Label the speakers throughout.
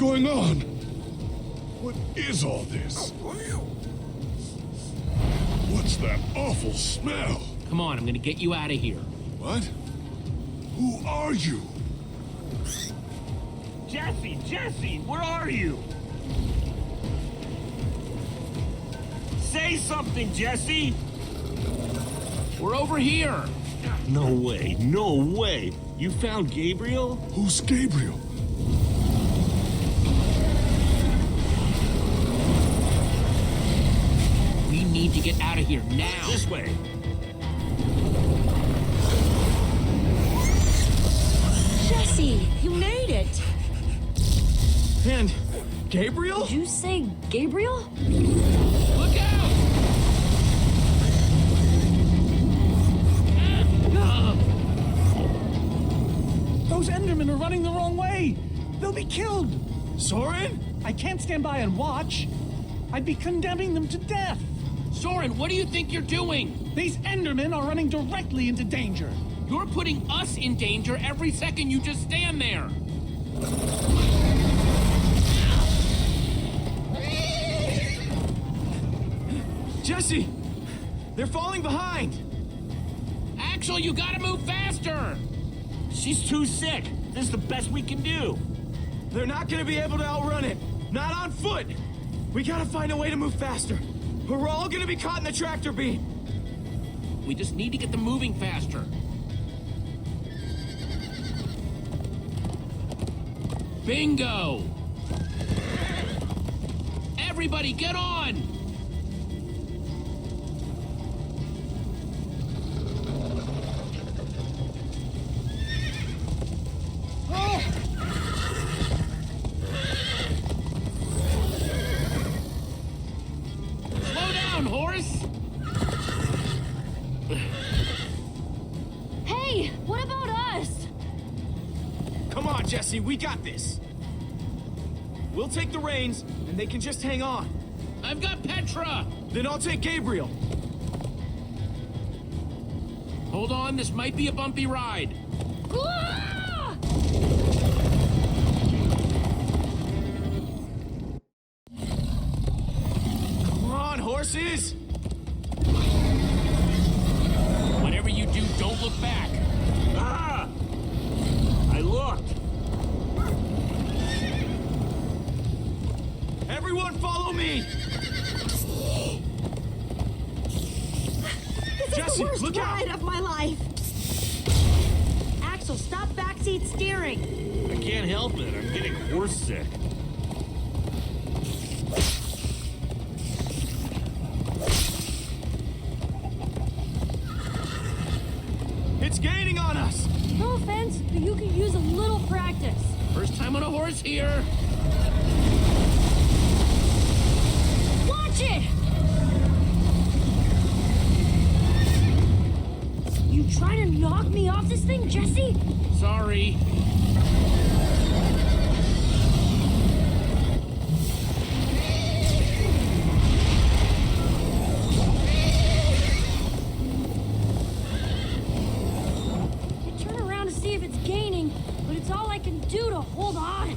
Speaker 1: going on? What is all this? What's that awful smell?
Speaker 2: Come on, I'm gonna get you out of here.
Speaker 1: What? Who are you?
Speaker 3: Jesse! Jesse! Where are you? Say something, Jesse!
Speaker 2: We're over here.
Speaker 3: No way, no way! You found Gabriel?
Speaker 1: Who's Gabriel?
Speaker 2: We need to get out of here now.
Speaker 3: This way.
Speaker 4: Jesse, you made it!
Speaker 5: And Gabriel?
Speaker 4: Did you say Gabriel?
Speaker 2: Look out!
Speaker 6: Those Endermen are running the wrong way! They'll be killed!
Speaker 5: Soren?
Speaker 6: I can't stand by and watch. I'd be condemning them to death.
Speaker 2: Soren, what do you think you're doing?
Speaker 6: These Endermen are running directly into danger.
Speaker 2: You're putting us in danger every second you just stand there.
Speaker 5: Jesse! They're falling behind!
Speaker 2: Axel, you gotta move faster!
Speaker 3: She's too sick. This is the best we can do.
Speaker 5: They're not gonna be able to outrun it! Not on foot! We gotta find a way to move faster, or we're all gonna be caught in the tractor beam!
Speaker 2: We just need to get them moving faster. Bingo! Everybody, get on! Slow down, horse!
Speaker 4: Hey, what about us?
Speaker 5: Come on, Jesse, we got this! We'll take the reins, and they can just hang on.
Speaker 2: I've got Petra!
Speaker 5: Then I'll take Gabriel.
Speaker 2: Hold on, this might be a bumpy ride.
Speaker 4: Ah!
Speaker 5: Come on, horses!
Speaker 2: Whatever you do, don't look back.
Speaker 3: Ah! I looked.
Speaker 5: Everyone follow me!
Speaker 4: This is
Speaker 5: Jesse,
Speaker 4: the worst
Speaker 5: look out!
Speaker 4: ride of my life! Axel, stop backseat steering!
Speaker 3: I can't help it. I'm getting horse sick.
Speaker 5: It's gaining on us!
Speaker 4: No offense, but you could use a little practice.
Speaker 2: First time on a horse here.
Speaker 4: Watch it! You trying to knock me off this thing, Jesse?
Speaker 2: Sorry.
Speaker 4: I turn around to see if it's gaining, but it's all I can do to hold on.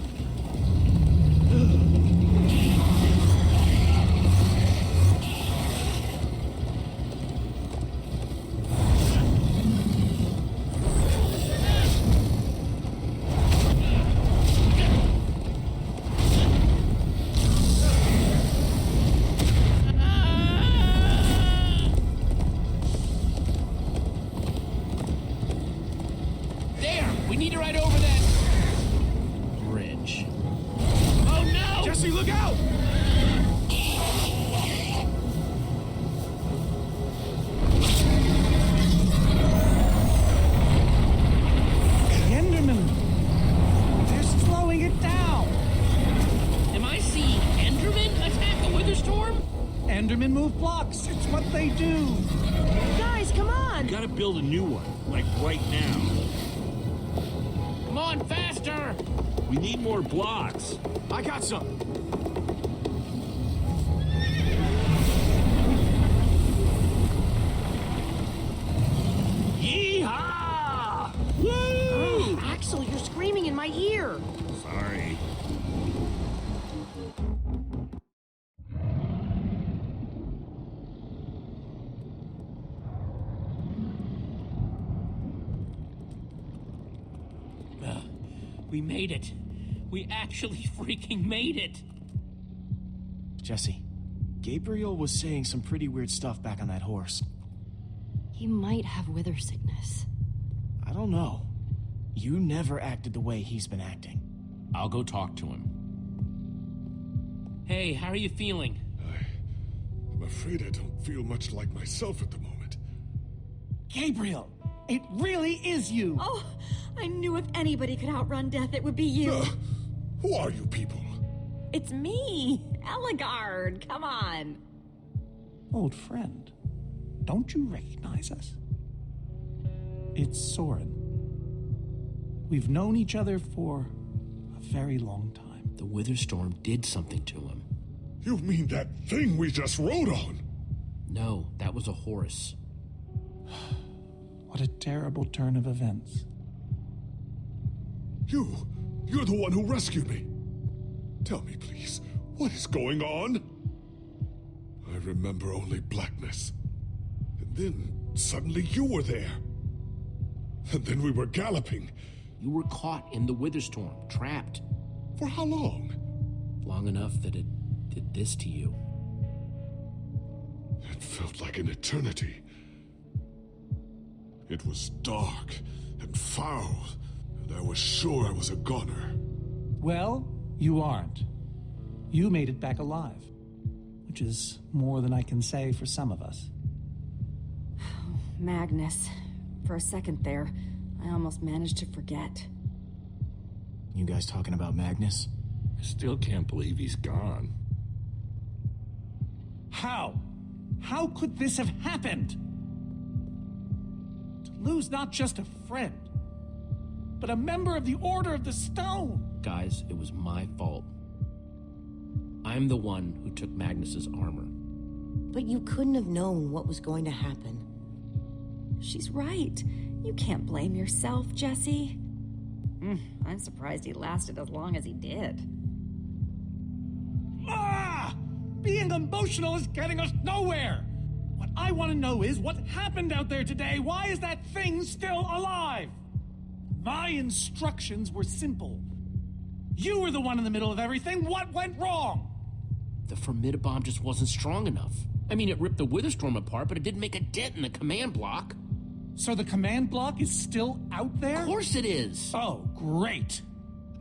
Speaker 2: There! We need to ride over that bridge. Oh no!
Speaker 5: Jesse, look out!
Speaker 6: The Endermen! They're slowing it down!
Speaker 2: Am I seeing Enderman attack a wither storm?
Speaker 6: Endermen move blocks. It's what they do.
Speaker 4: Guys, come on!
Speaker 3: Gotta build a new one, like right now.
Speaker 2: Come on, faster!
Speaker 3: We need more blocks.
Speaker 5: I got some.
Speaker 3: Yeehaw! Woo!
Speaker 4: Axel, you're screaming in my ear.
Speaker 3: Sorry.
Speaker 2: We made it. We actually freaking made it.
Speaker 7: Jesse, Gabriel was saying some pretty weird stuff back on that horse.
Speaker 4: He might have wither sickness.
Speaker 7: I don't know. You never acted the way he's been acting.
Speaker 2: I'll go talk to him. Hey, how are you feeling?
Speaker 1: I'm afraid I don't feel much like myself at the moment.
Speaker 6: Gabriel, it really is you.
Speaker 8: Oh, I knew if anybody could outrun death, it would be you.
Speaker 1: Who are you people?
Speaker 8: It's me, Eligard. Come on.
Speaker 6: Old friend, don't you recognize us? It's Soren. We've known each other for a very long time.
Speaker 2: The Witherstorm did something to him.
Speaker 1: You mean that thing we just rode on?
Speaker 2: No, that was a horse.
Speaker 6: What a terrible turn of events.
Speaker 1: You're the one who rescued me. Tell me, please, what is going on? I remember only blackness. And then suddenly you were there. And then we were galloping.
Speaker 2: You were caught in the Witherstorm, trapped.
Speaker 1: For how long?
Speaker 2: Long enough that it did this to you.
Speaker 1: It felt like an eternity. It was dark and foul, and I was sure I was a goner.
Speaker 6: Well, you aren't. You made it back alive, which is more than I can say for some of us.
Speaker 8: Magnus. For a second there, I almost managed to forget.
Speaker 7: You guys talking about Magnus?
Speaker 3: I still can't believe he's gone.
Speaker 6: How? How could this have happened? To lose not just a friend, but a member of the Order of the Stone.
Speaker 2: Guys, it was my fault. I'm the one who took Magnus's armor.
Speaker 9: But you couldn't have known what was going to happen.
Speaker 8: She's right. You can't blame yourself, Jesse. I'm surprised he lasted as long as he did.
Speaker 6: Ah! Being emotional is getting us nowhere! What I want to know is what happened out there today. Why is that thing still alive? My instructions were simple. You were the one in the middle of everything. What went wrong?
Speaker 2: The Formidabomb just wasn't strong enough. I mean, it ripped the Witherstorm apart, but it didn't make a dent in the command block.
Speaker 6: So the command block is still out there?
Speaker 2: Of course it is.
Speaker 6: Oh, great.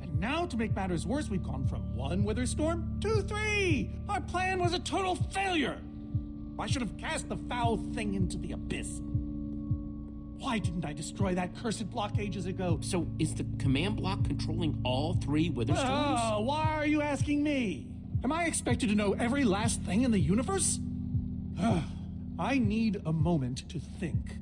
Speaker 6: And now, to make matters worse, we've gone from 1 Witherstorm to 3. Our plan was a total failure. I should have cast the foul thing into the abyss. Why didn't I destroy that cursed block ages ago?
Speaker 2: So is the command block controlling all 3 Witherstorms?
Speaker 6: Oh, why are you asking me? Am I expected to know every last thing in the universe? I need a moment to think.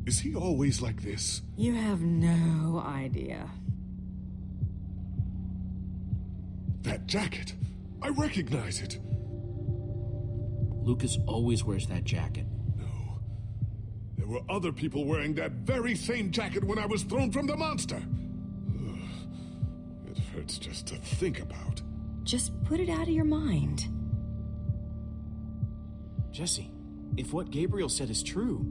Speaker 1: Is he always like this?
Speaker 8: You have no idea.
Speaker 1: That jacket. I recognize it.
Speaker 2: Lucas always wears that jacket.
Speaker 1: No. There were other people wearing that very same jacket when I was thrown from the monster. Ugh. It hurts just to think about.
Speaker 8: Just put it out of your mind.
Speaker 7: Jesse, if what Gabriel said is true...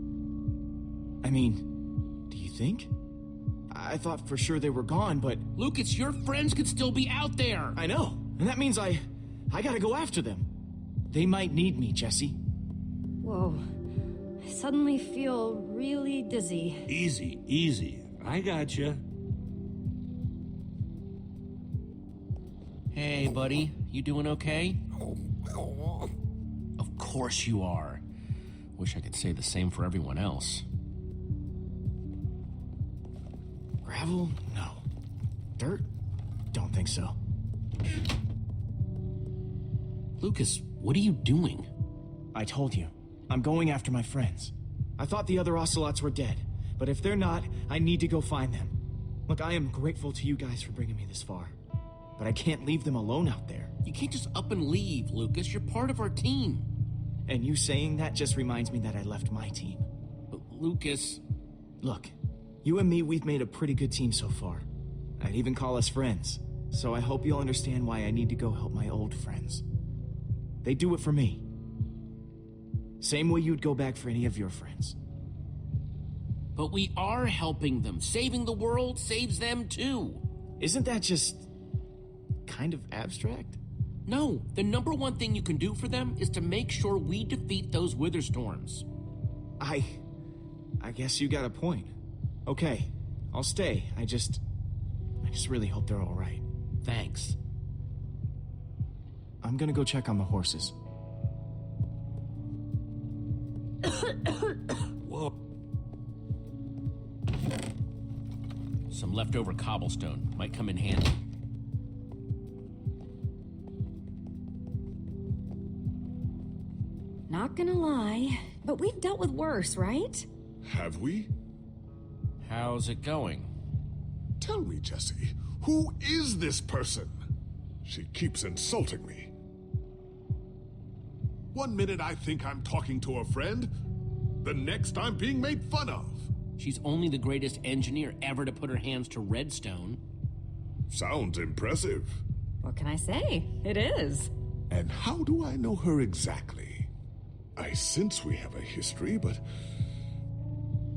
Speaker 7: I mean, do you think? I thought for sure they were gone, but...
Speaker 2: Lucas, your friends could still be out there!
Speaker 7: I know, and that means I gotta go after them. They might need me, Jesse.
Speaker 4: Whoa. I suddenly feel really dizzy.
Speaker 3: Easy, easy. I gotcha.
Speaker 2: Hey, buddy, you doing okay? Of course you are. Wish I could say the same for everyone else.
Speaker 7: Gravel? No. Dirt? Don't think so.
Speaker 2: Lucas, what are you doing?
Speaker 7: I told you. I'm going after my friends. I thought the other ocelots were dead, but if they're not, I need to go find them. Look, I am grateful to you guys for bringing me this far, but I can't leave them alone out there.
Speaker 2: You can't just up and leave, Lucas. You're part of our team.
Speaker 7: And you saying that just reminds me that I left my team.
Speaker 2: But Lucas...
Speaker 7: Look, you and me, we've made a pretty good team so far. I'd even call us friends, so I hope you'll understand why I need to go help my old friends. They do it for me. Same way you'd go back for any of your friends.
Speaker 2: But we are helping them. Saving the world saves them too.
Speaker 7: Isn't that just kind of abstract?
Speaker 2: No, the number one thing you can do for them is to make sure we defeat those wither storms.
Speaker 7: I guess you got a point. Okay, I'll stay. I just really hope they're all right.
Speaker 2: Thanks.
Speaker 7: I'm gonna go check on the horses.
Speaker 3: Whoa.
Speaker 2: Some leftover cobblestone might come in handy.
Speaker 8: Not gonna lie, but we've dealt with worse, right?
Speaker 1: Have we?
Speaker 2: How's it going?
Speaker 1: Tell me, Jesse, who is this person? She keeps insulting me. One minute I think I'm talking to a friend, the next I'm being made fun of.
Speaker 2: She's only the greatest engineer ever to put her hands to redstone.
Speaker 1: Sounds impressive.
Speaker 8: What can I say? It is.
Speaker 1: And how do I know her exactly? I sense we have a history, but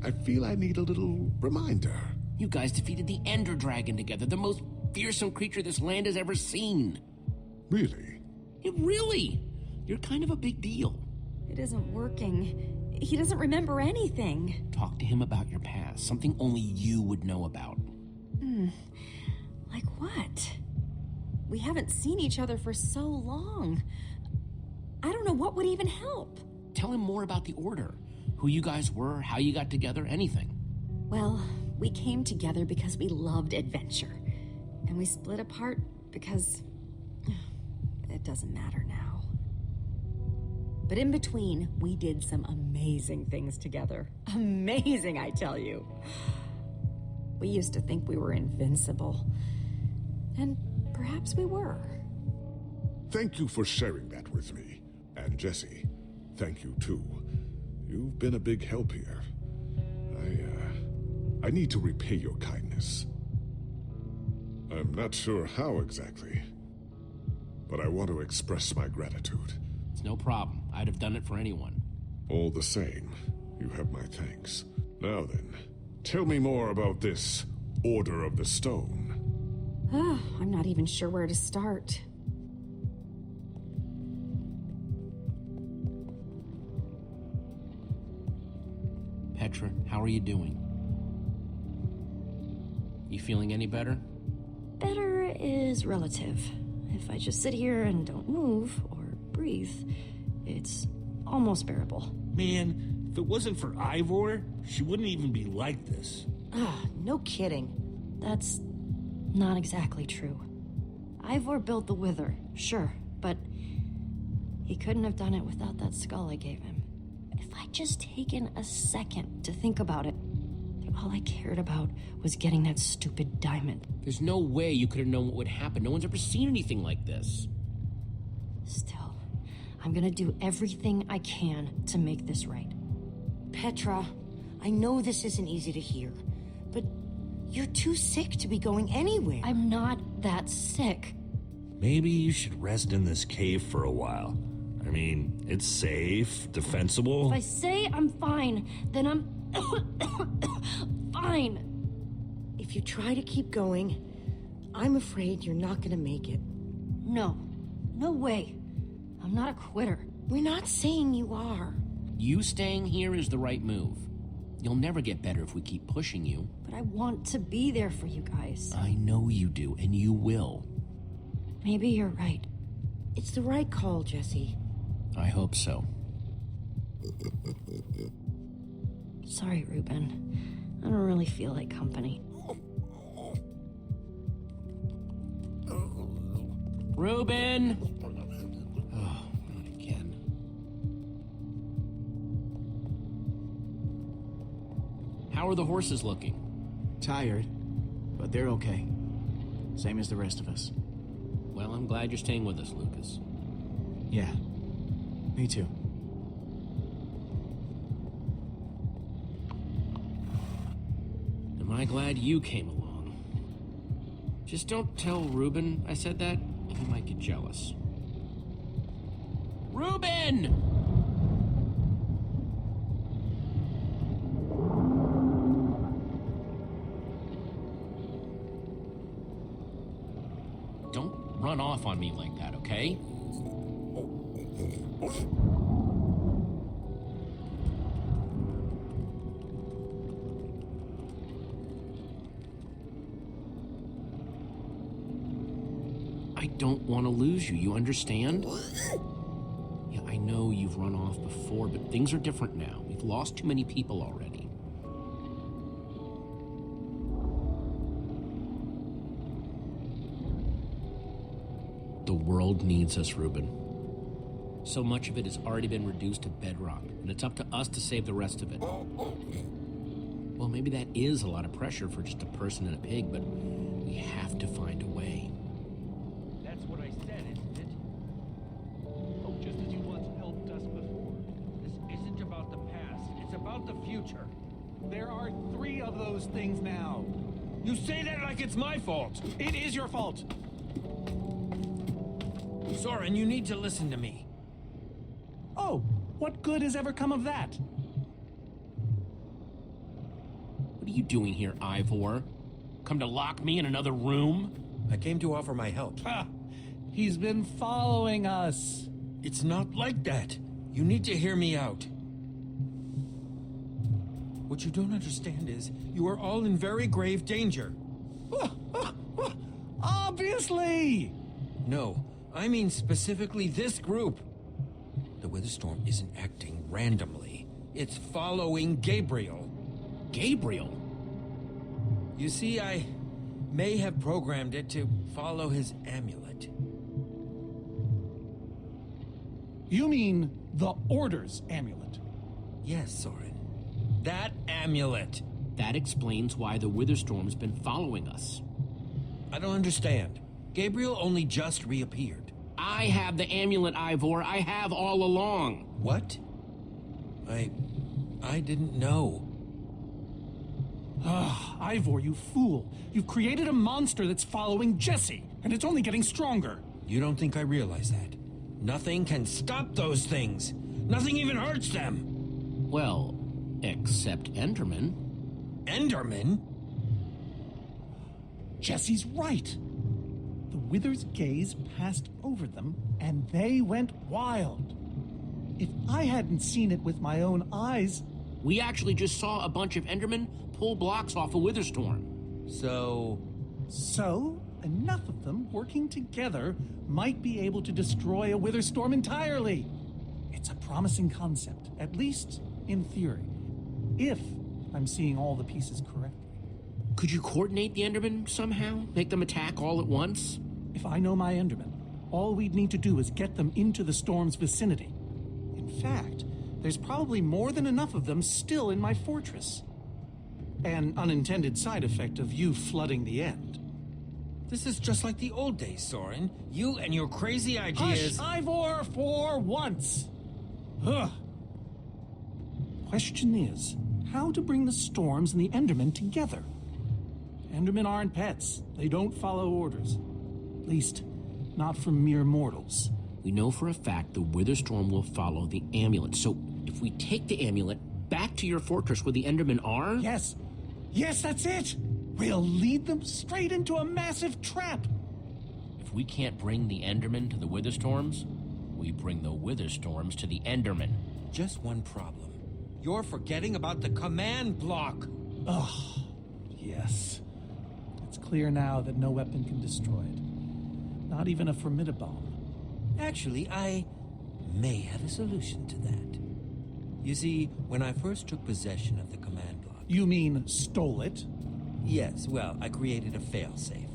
Speaker 1: I feel I need a little reminder.
Speaker 2: You guys defeated the Ender Dragon together, the most fearsome creature this land has ever seen.
Speaker 1: Really?
Speaker 2: Yeah, really? You're kind of a big deal.
Speaker 8: It isn't working. He doesn't remember anything.
Speaker 2: Talk to him about your past, something only you would know about.
Speaker 8: Like what? We haven't seen each other for so long. I don't know what would even help.
Speaker 2: Tell him more about the Order. Who you guys were, how you got together, anything.
Speaker 8: Well, we came together because we loved adventure. And we split apart because it doesn't matter now. But in between, we did some amazing things together. Amazing, I tell you. We used to think we were invincible. And perhaps we were.
Speaker 1: Thank you for sharing that with me. And Jesse, thank you too. You've been a big help here. I need to repay your kindness. I'm not sure how exactly, but I want to express my gratitude.
Speaker 2: It's no problem. I'd have done it for anyone.
Speaker 1: All the same, you have my thanks. Now then, tell me more about this Order of the Stone.
Speaker 8: I'm not even sure where to start.
Speaker 2: Petra, how are you doing? You feeling any better?
Speaker 4: Better is relative. If I just sit here and don't move or breathe, it's almost bearable.
Speaker 3: Man, if it wasn't for Ivor, she wouldn't even be like this.
Speaker 9: No kidding.
Speaker 4: That's not exactly true. Ivor built the Wither, sure, but he couldn't have done it without that skull I gave him. If I'd just taken a second to think about it, all I cared about was getting that stupid diamond.
Speaker 2: There's no way you could have known what would happen. No one's ever seen anything like this.
Speaker 4: Still, I'm gonna do everything I can to make this right.
Speaker 9: Petra, I know this isn't easy to hear, but you're too sick to be going anywhere.
Speaker 4: I'm not that sick.
Speaker 3: Maybe you should rest in this cave for a while. I mean, it's safe, defensible.
Speaker 4: If I say I'm fine, then I'm fine.
Speaker 9: If you try to keep going, I'm afraid you're not gonna make it.
Speaker 4: No way. I'm not a quitter.
Speaker 9: We're not saying you are.
Speaker 2: You staying here is the right move. You'll never get better if we keep pushing you.
Speaker 4: But I want to be there for you guys.
Speaker 2: I know you do, and you will.
Speaker 4: Maybe you're right.
Speaker 9: It's the right call, Jesse.
Speaker 2: I hope so.
Speaker 4: Sorry, Ruben. I don't really feel like company.
Speaker 2: Ruben! Oh, not again. How are the horses looking?
Speaker 7: Tired, but they're okay. Same as the rest of us.
Speaker 2: Well, I'm glad you're staying with us, Lucas.
Speaker 7: Yeah, me too.
Speaker 2: Am I glad you came along? Just don't tell Ruben I said that. He might get jealous. Ruben! run off on me like that, okay? I don't want to lose you, you understand? Yeah, I know you've run off before, but things are different now. We've lost too many people already. The world needs us, Reuben. So much of it has already been reduced to bedrock, and it's up to us to save the rest of it. Well, maybe that is a lot of pressure for just a person and a pig, but we have to find a way.
Speaker 10: That's what I said, isn't it? Oh, just as you once helped us before. This isn't about the past, it's about the future.
Speaker 6: There are 3 of those things now.
Speaker 10: You say that like it's my fault.
Speaker 6: It is your fault.
Speaker 10: Soren, you need to listen to me.
Speaker 6: Oh, what good has ever come of that?
Speaker 2: What are you doing here, Ivor? Come to lock me in another room?
Speaker 10: I came to offer my help.
Speaker 6: Ha! He's been following us.
Speaker 10: It's not like that. You need to hear me out. What you don't understand is, you are all in very grave danger.
Speaker 6: Obviously!
Speaker 10: No, I mean specifically this group. The Witherstorm isn't acting randomly. It's following Gabriel.
Speaker 2: Gabriel?
Speaker 10: You see, I may have programmed it to follow his amulet.
Speaker 6: You mean the Order's amulet?
Speaker 10: Yes, Soren. That amulet.
Speaker 2: That explains why the Witherstorm's been following us.
Speaker 10: I don't understand. Gabriel only just reappeared.
Speaker 2: I have the amulet, Ivor. I have all along.
Speaker 10: What? I didn't know.
Speaker 6: Ivor, you fool. You've created a monster that's following Jesse, and it's only getting stronger.
Speaker 10: You don't think I realize that? Nothing can stop those things. Nothing even hurts them.
Speaker 2: Well, except Enderman.
Speaker 10: Enderman?
Speaker 6: Jesse's right. The Wither's gaze passed over them, and they went wild. If I hadn't seen it with my own eyes...
Speaker 2: We actually just saw a bunch of Endermen pull blocks off a Witherstorm.
Speaker 10: So,
Speaker 6: enough of them working together might be able to destroy a Witherstorm entirely. It's a promising concept, at least in theory. If I'm seeing all the pieces correctly.
Speaker 2: Could you coordinate the Endermen somehow? Make them attack all at once?
Speaker 6: If I know my Endermen, all we'd need to do is get them into the storm's vicinity. In fact, there's probably more than enough of them still in my fortress. An unintended side effect of you flooding the end.
Speaker 10: this is just like the old days, Soren. You and your crazy ideas...
Speaker 6: Hush, Ivor, for once! Ugh. Question is, how to bring the storms and the Endermen together? Endermen aren't pets. They don't follow orders. At least, not from mere mortals.
Speaker 2: We know for a fact the Witherstorm will follow the amulet. So if we take the amulet back to your fortress where the Endermen are...
Speaker 6: Yes. Yes, that's it! We'll lead them straight into a massive trap.
Speaker 2: If we can't bring the Endermen to the Witherstorms, we bring the Witherstorms to the Endermen.
Speaker 10: Just one problem. You're forgetting about the command block.
Speaker 6: Ugh. Yes. It's clear now that no weapon can destroy it. Not even a formidabomb.
Speaker 10: Actually, I may have a solution to that. You see, when I first took possession of the command block...
Speaker 6: You mean stole it?
Speaker 10: Yes, well, I created a failsafe.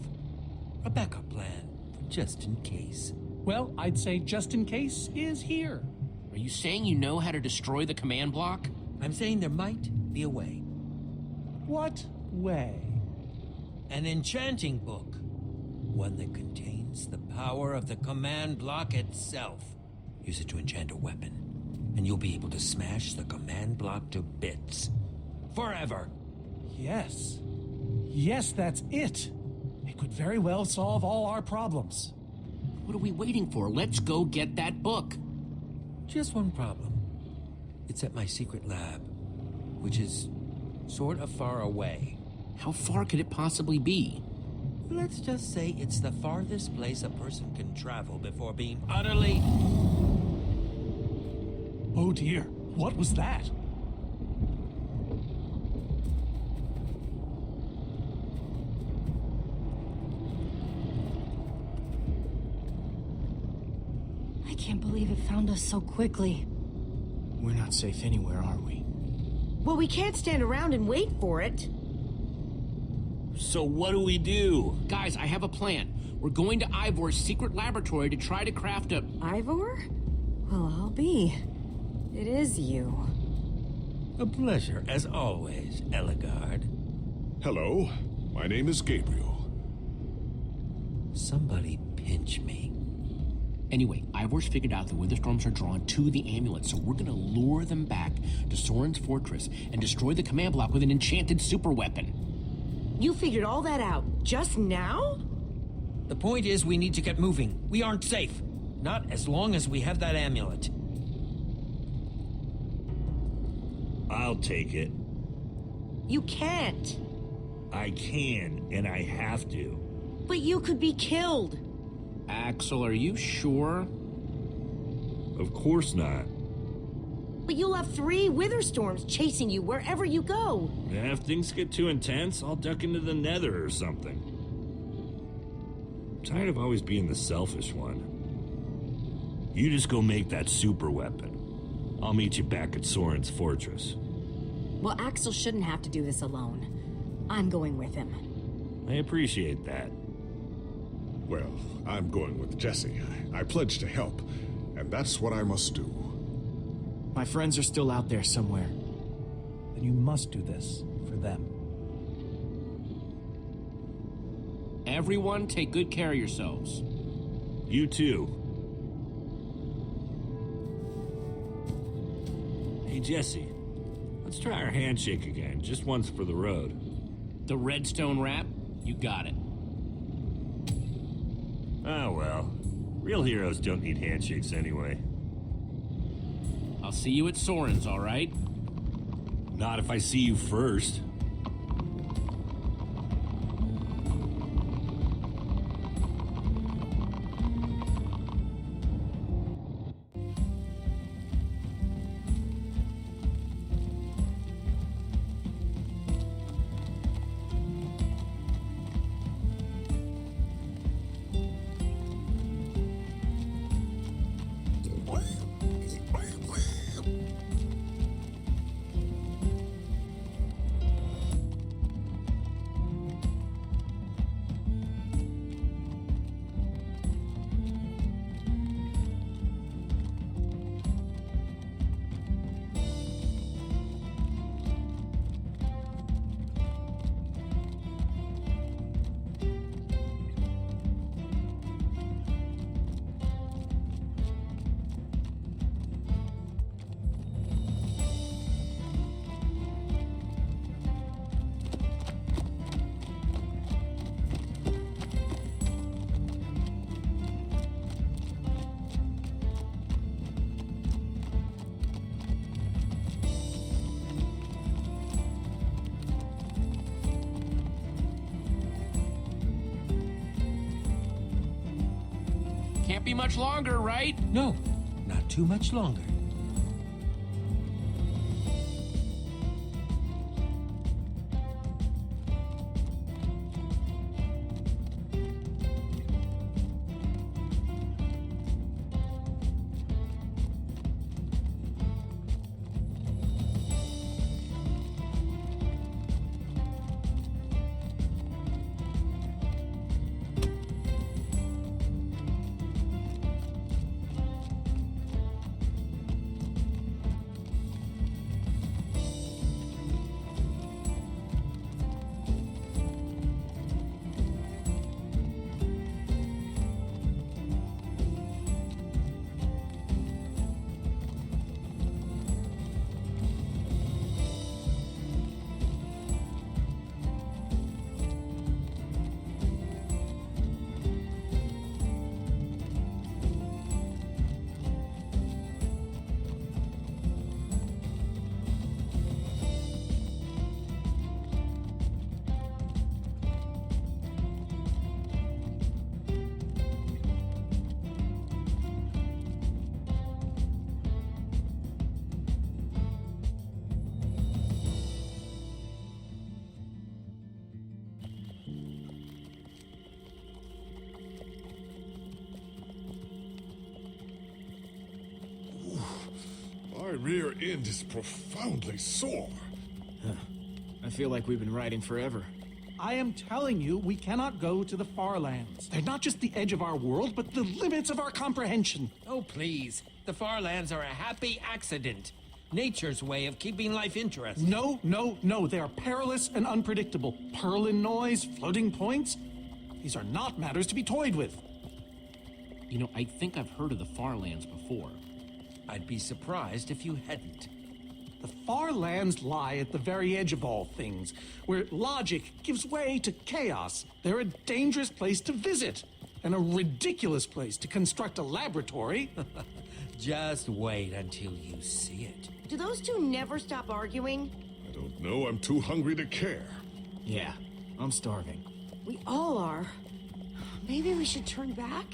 Speaker 10: A backup plan, just in case.
Speaker 6: Well, I'd say just in case is here.
Speaker 2: Are you saying you know how to destroy the command block?
Speaker 10: I'm saying there might be a way.
Speaker 6: What way?
Speaker 10: An enchanting book. One that contains the power of the command block itself. Use it to enchant a weapon, and you'll be able to smash the command block to bits. Forever.
Speaker 6: Yes. Yes, that's it. It could very well solve all our problems.
Speaker 2: What are we waiting for? Let's go get that book.
Speaker 10: Just one problem. It's at my secret lab, which is sort of far away.
Speaker 2: How far could it possibly be?
Speaker 10: Let's just say it's the farthest place a person can travel before being utterly...
Speaker 6: Oh dear, what was that?
Speaker 4: I can't believe it found us so quickly.
Speaker 7: We're not safe anywhere, are we?
Speaker 9: Well, we can't stand around and wait for it.
Speaker 3: So what do we do?
Speaker 2: Guys, I have a plan. We're going to Ivor's secret laboratory to try to craft a...
Speaker 8: Ivor? Well, I'll be. It is you.
Speaker 10: A pleasure, as always, Eligard.
Speaker 1: Hello, my name is Gabriel.
Speaker 10: Somebody pinch me.
Speaker 2: Anyway, Ivor's figured out the Witherstorms are drawn to the amulet, so we're gonna lure them back to Soren's fortress and destroy the command block with an enchanted super weapon.
Speaker 9: You figured all that out just now?
Speaker 10: The point is, we need to get moving. We aren't safe. Not as long as we have that amulet.
Speaker 3: I'll take it.
Speaker 9: You can't.
Speaker 3: I can, and I have to.
Speaker 9: But you could be killed.
Speaker 2: Axel, are you sure?
Speaker 3: Of course not.
Speaker 9: But you'll have 3 Witherstorms chasing you wherever you go.
Speaker 3: And if things get too intense, I'll duck into the nether or something. I'm tired of always being the selfish one. You just go make that super weapon. I'll meet you back at Soren's fortress.
Speaker 8: Well, Axel shouldn't have to do this alone. I'm going with him.
Speaker 3: I appreciate that.
Speaker 1: Well, I'm going with Jesse. I pledged to help, and that's what I must do.
Speaker 7: My friends are still out there somewhere.
Speaker 6: Then you must do this for them.
Speaker 2: Everyone, take good care of yourselves.
Speaker 3: You too. Hey, Jesse. Let's try our handshake again, just once for the road.
Speaker 2: The redstone wrap? You got it.
Speaker 3: Oh, well. Real heroes don't need handshakes anyway.
Speaker 2: I'll see you at Soren's, all right?
Speaker 3: Not if I see you first.
Speaker 2: Can't be much longer, right?
Speaker 10: No, not too much longer.
Speaker 1: rear end is profoundly sore.
Speaker 7: I feel like we've been riding forever.
Speaker 6: I am telling you, we cannot go to the far lands. They're not just the edge of our world, but the limits of our comprehension.
Speaker 10: Oh, please. The far lands are a happy accident. Nature's way of keeping life interesting.
Speaker 6: No, no, no. They are perilous and unpredictable. Purlin noise, floating points. These are not matters to be toyed with.
Speaker 2: You know, I think I've heard of the far lands before.
Speaker 10: I'd be surprised if you hadn't.
Speaker 6: The far lands lie at the very edge of all things, where logic gives way to chaos. They're a dangerous place to visit, and a ridiculous place to construct a laboratory.
Speaker 10: Just wait until you see it.
Speaker 9: Do those two never stop arguing?
Speaker 1: I don't know, I'm too hungry to care.
Speaker 7: Yeah, I'm starving.
Speaker 9: We all are. Maybe we should turn back?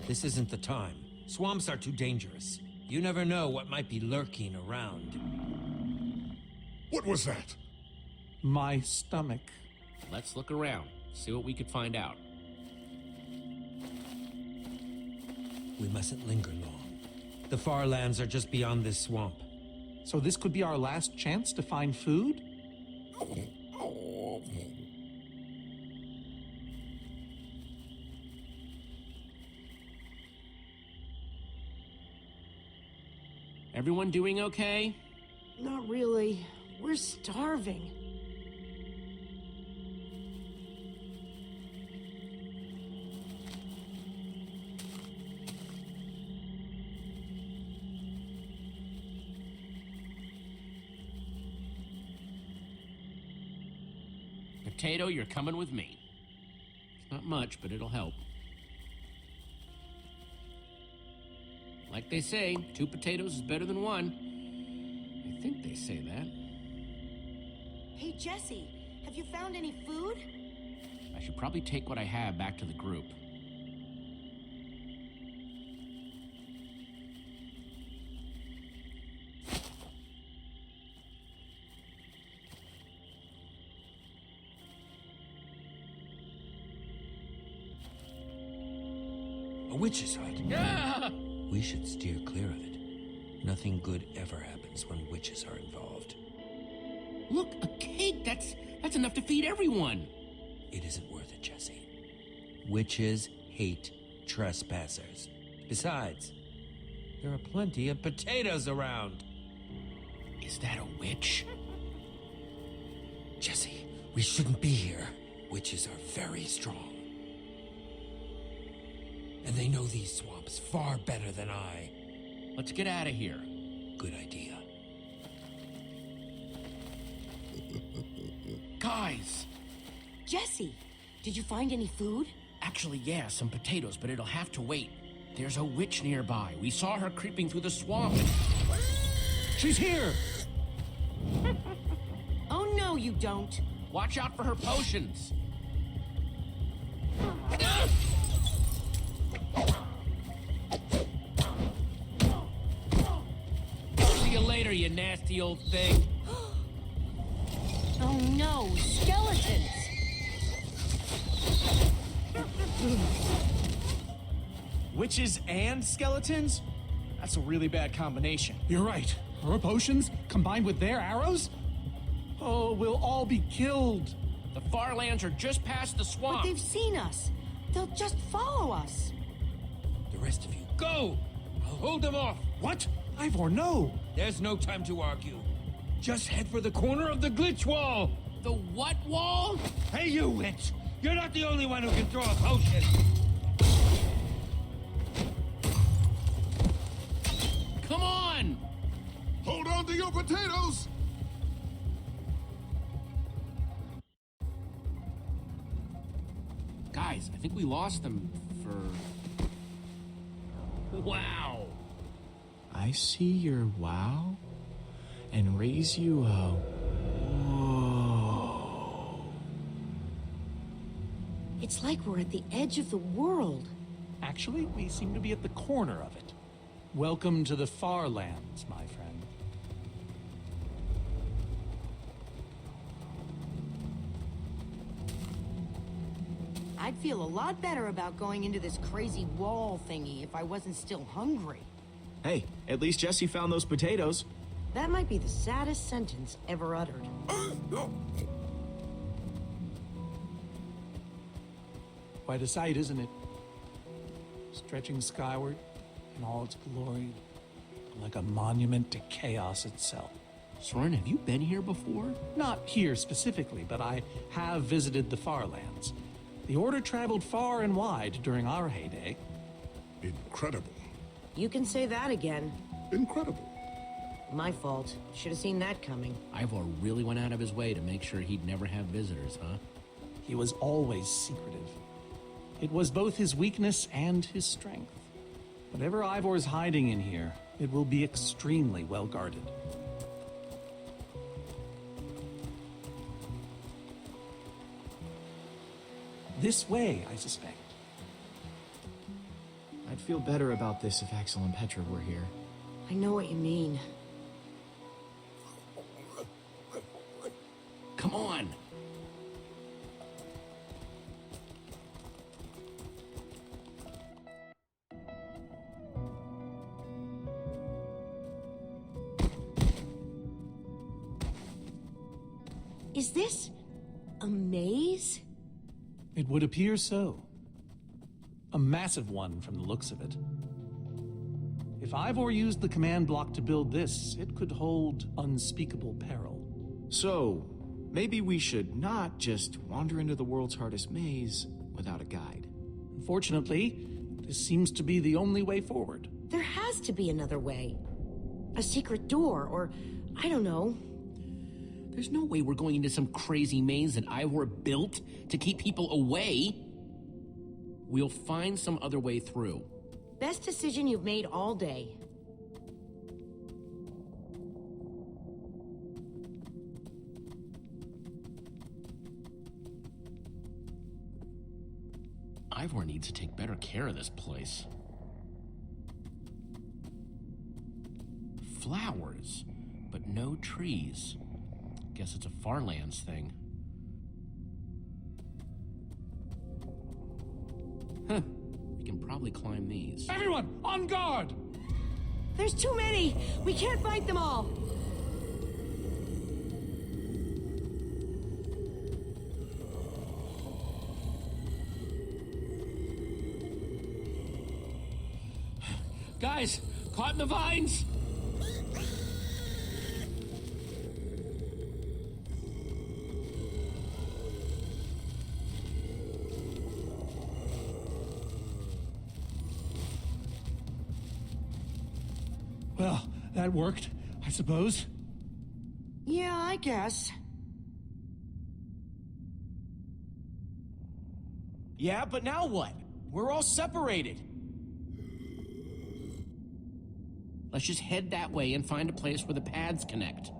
Speaker 10: This isn't the time. Swamps are too dangerous. You never know what might be lurking around.
Speaker 1: What was that?
Speaker 6: My stomach.
Speaker 2: Let's look around, see what we could find out.
Speaker 10: We mustn't linger long. The far lands are just beyond this swamp.
Speaker 6: So this could be our last chance to find food?
Speaker 2: Everyone doing okay?
Speaker 9: Not really. We're starving.
Speaker 2: Potato, you're coming with me. It's not much, but it'll help. Like they say, 2 potatoes is better than 1. I think they say that.
Speaker 9: Hey, Jesse, have you found any food?
Speaker 2: I should probably take what I have back to the group.
Speaker 10: A witch's hut.
Speaker 2: Ah!
Speaker 10: We should steer clear of it. Nothing good ever happens when witches are involved.
Speaker 2: Look, a cake! That's enough to feed everyone!
Speaker 10: It isn't worth it, Jesse. Witches hate trespassers. Besides, there are plenty of potatoes around.
Speaker 2: Is that a witch?
Speaker 10: Jesse, we shouldn't be here. Witches are very strong. And they know these swamps far better than I.
Speaker 2: Let's get out of here.
Speaker 10: Good idea.
Speaker 2: Guys!
Speaker 9: Jesse, did you find any food?
Speaker 2: Actually, yeah, some potatoes, but it'll have to wait. There's a witch nearby. We saw her creeping through the swamp.
Speaker 6: She's here!
Speaker 9: Oh, no, you don't.
Speaker 2: Watch out for her potions. See you later, you nasty old thing.
Speaker 9: Oh, no, skeletons!
Speaker 7: Witches and skeletons? That's a really bad combination.
Speaker 6: You're right. Her potions, combined with their arrows? Oh, we'll all be killed.
Speaker 2: The far lands are just past the
Speaker 9: But
Speaker 2: swamp.
Speaker 9: they've seen us. They'll just follow us.
Speaker 10: The rest of you, go! I'll hold them off.
Speaker 6: What? Ivor, no!
Speaker 10: There's no time to argue. Just head for the corner of the glitch wall.
Speaker 2: The what wall?
Speaker 10: Hey, you witch! You're not the only one who can throw a potion.
Speaker 2: Come on!
Speaker 1: Hold on to your potatoes!
Speaker 2: Guys, I think we lost them for... Wow!
Speaker 7: I see your wow and raise you a whoa.
Speaker 9: It's like we're at the edge of the world.
Speaker 6: Actually, we seem to be at the corner of it. Welcome to the far lands, my friend.
Speaker 9: I'd feel a lot better about going into this crazy wall thingy if I wasn't still hungry.
Speaker 7: Hey, at least Jesse found those potatoes.
Speaker 9: That might be the saddest sentence ever uttered.
Speaker 6: Quite a sight, isn't it? Stretching skyward in all its glory, like a monument to chaos itself.
Speaker 2: Soren, have you been here before?
Speaker 6: Not here specifically, but I have visited the far lands. The Order traveled far and wide during our heyday.
Speaker 1: Incredible.
Speaker 9: You can say that again.
Speaker 1: Incredible.
Speaker 9: My fault. Should have seen that coming.
Speaker 2: Ivor really went out of his way to make sure he'd never have visitors, huh?
Speaker 6: He was always secretive. It was both his weakness and his strength. Whatever Ivor's hiding in here, it will be extremely well guarded. This way, I suspect.
Speaker 7: I'd feel better about this if Axel and Petra were here.
Speaker 9: I know what you mean.
Speaker 2: Come on!
Speaker 9: Is this a maze?
Speaker 6: It would appear so. A massive one from the looks of it. If Ivor used the command block to build this, it could hold unspeakable peril.
Speaker 7: So, maybe we should not just wander into the world's hardest maze without a guide.
Speaker 6: Unfortunately, this seems to be the only way forward.
Speaker 9: There has to be another way. A secret door, or I don't know.
Speaker 2: There's no way we're going into some crazy maze that Ivor built to keep people away. We'll find some other way through.
Speaker 9: Best decision you've made all day.
Speaker 2: Ivor needs to take better care of this place. Flowers, but no trees. Guess it's a Farlands thing. Huh. We can probably climb these.
Speaker 6: Everyone, on guard!
Speaker 9: There's too many! We can't fight them all!
Speaker 2: Guys, caught in the vines!
Speaker 6: Well, that worked, I suppose.
Speaker 9: Yeah, I guess.
Speaker 7: Yeah, but now what? We're all separated.
Speaker 2: Let's just head that way and find a place where the paths connect.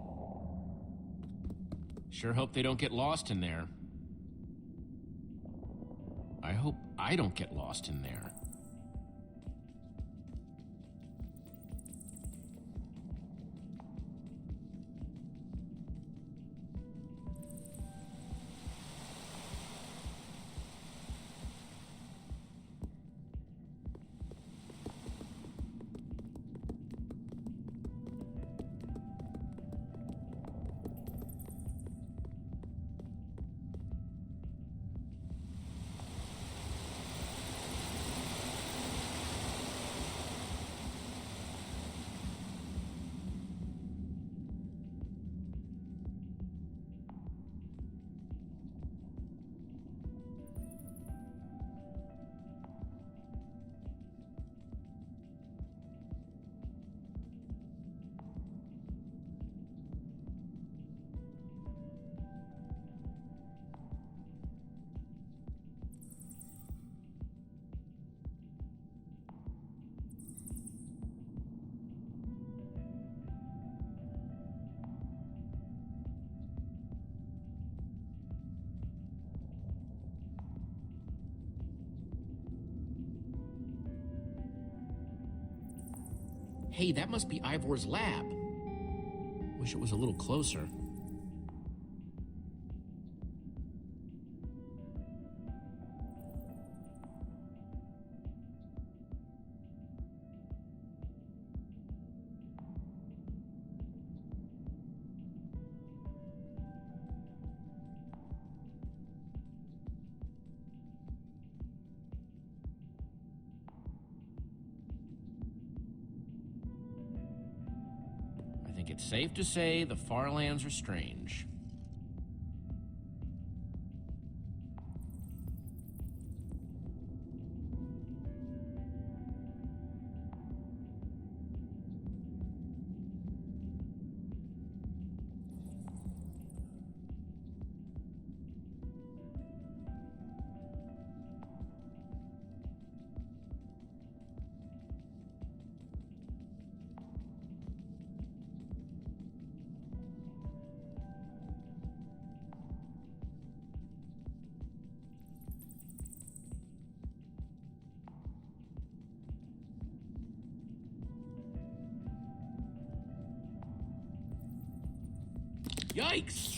Speaker 2: Sure hope they don't get lost in there. I hope I don't get lost in there. Hey, that must be Ivor's lab. Wish it was a little closer. It's safe to say the far lands are strange. Yikes!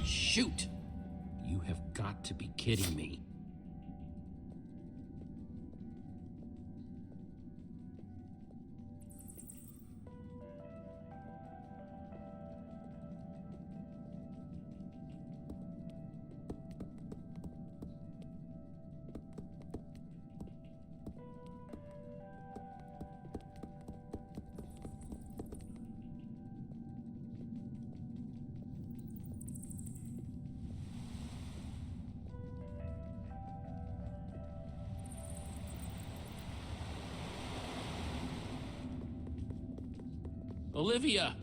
Speaker 2: Shoot! You have got to be kidding me. Olivia!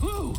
Speaker 2: Whew!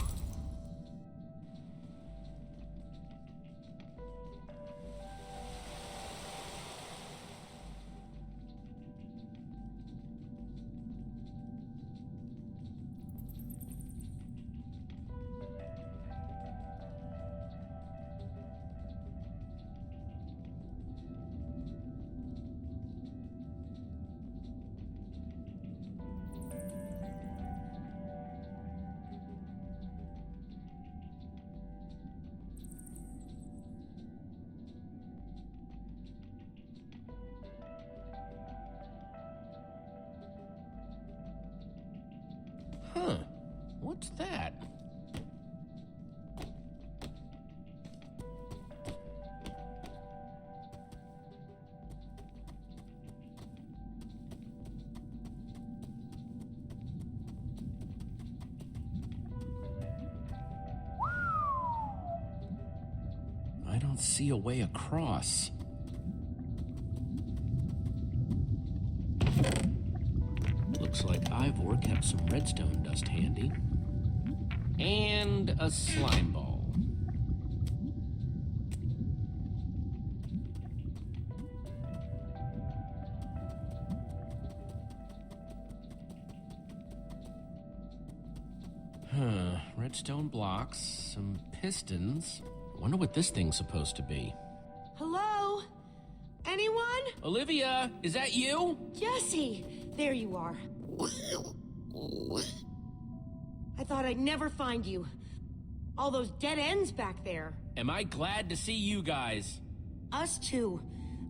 Speaker 2: Huh. What's that? I don't see a way across. Looks like Ivor kept some redstone dust handy. And a slime ball. Redstone blocks, some pistons. Wonder what this thing's supposed to be.
Speaker 9: Hello? Anyone?
Speaker 2: Olivia, is that you?
Speaker 9: Jesse! There you are. I thought I'd never find you. All those dead ends back there.
Speaker 2: Am I glad to see you guys?
Speaker 9: Us too.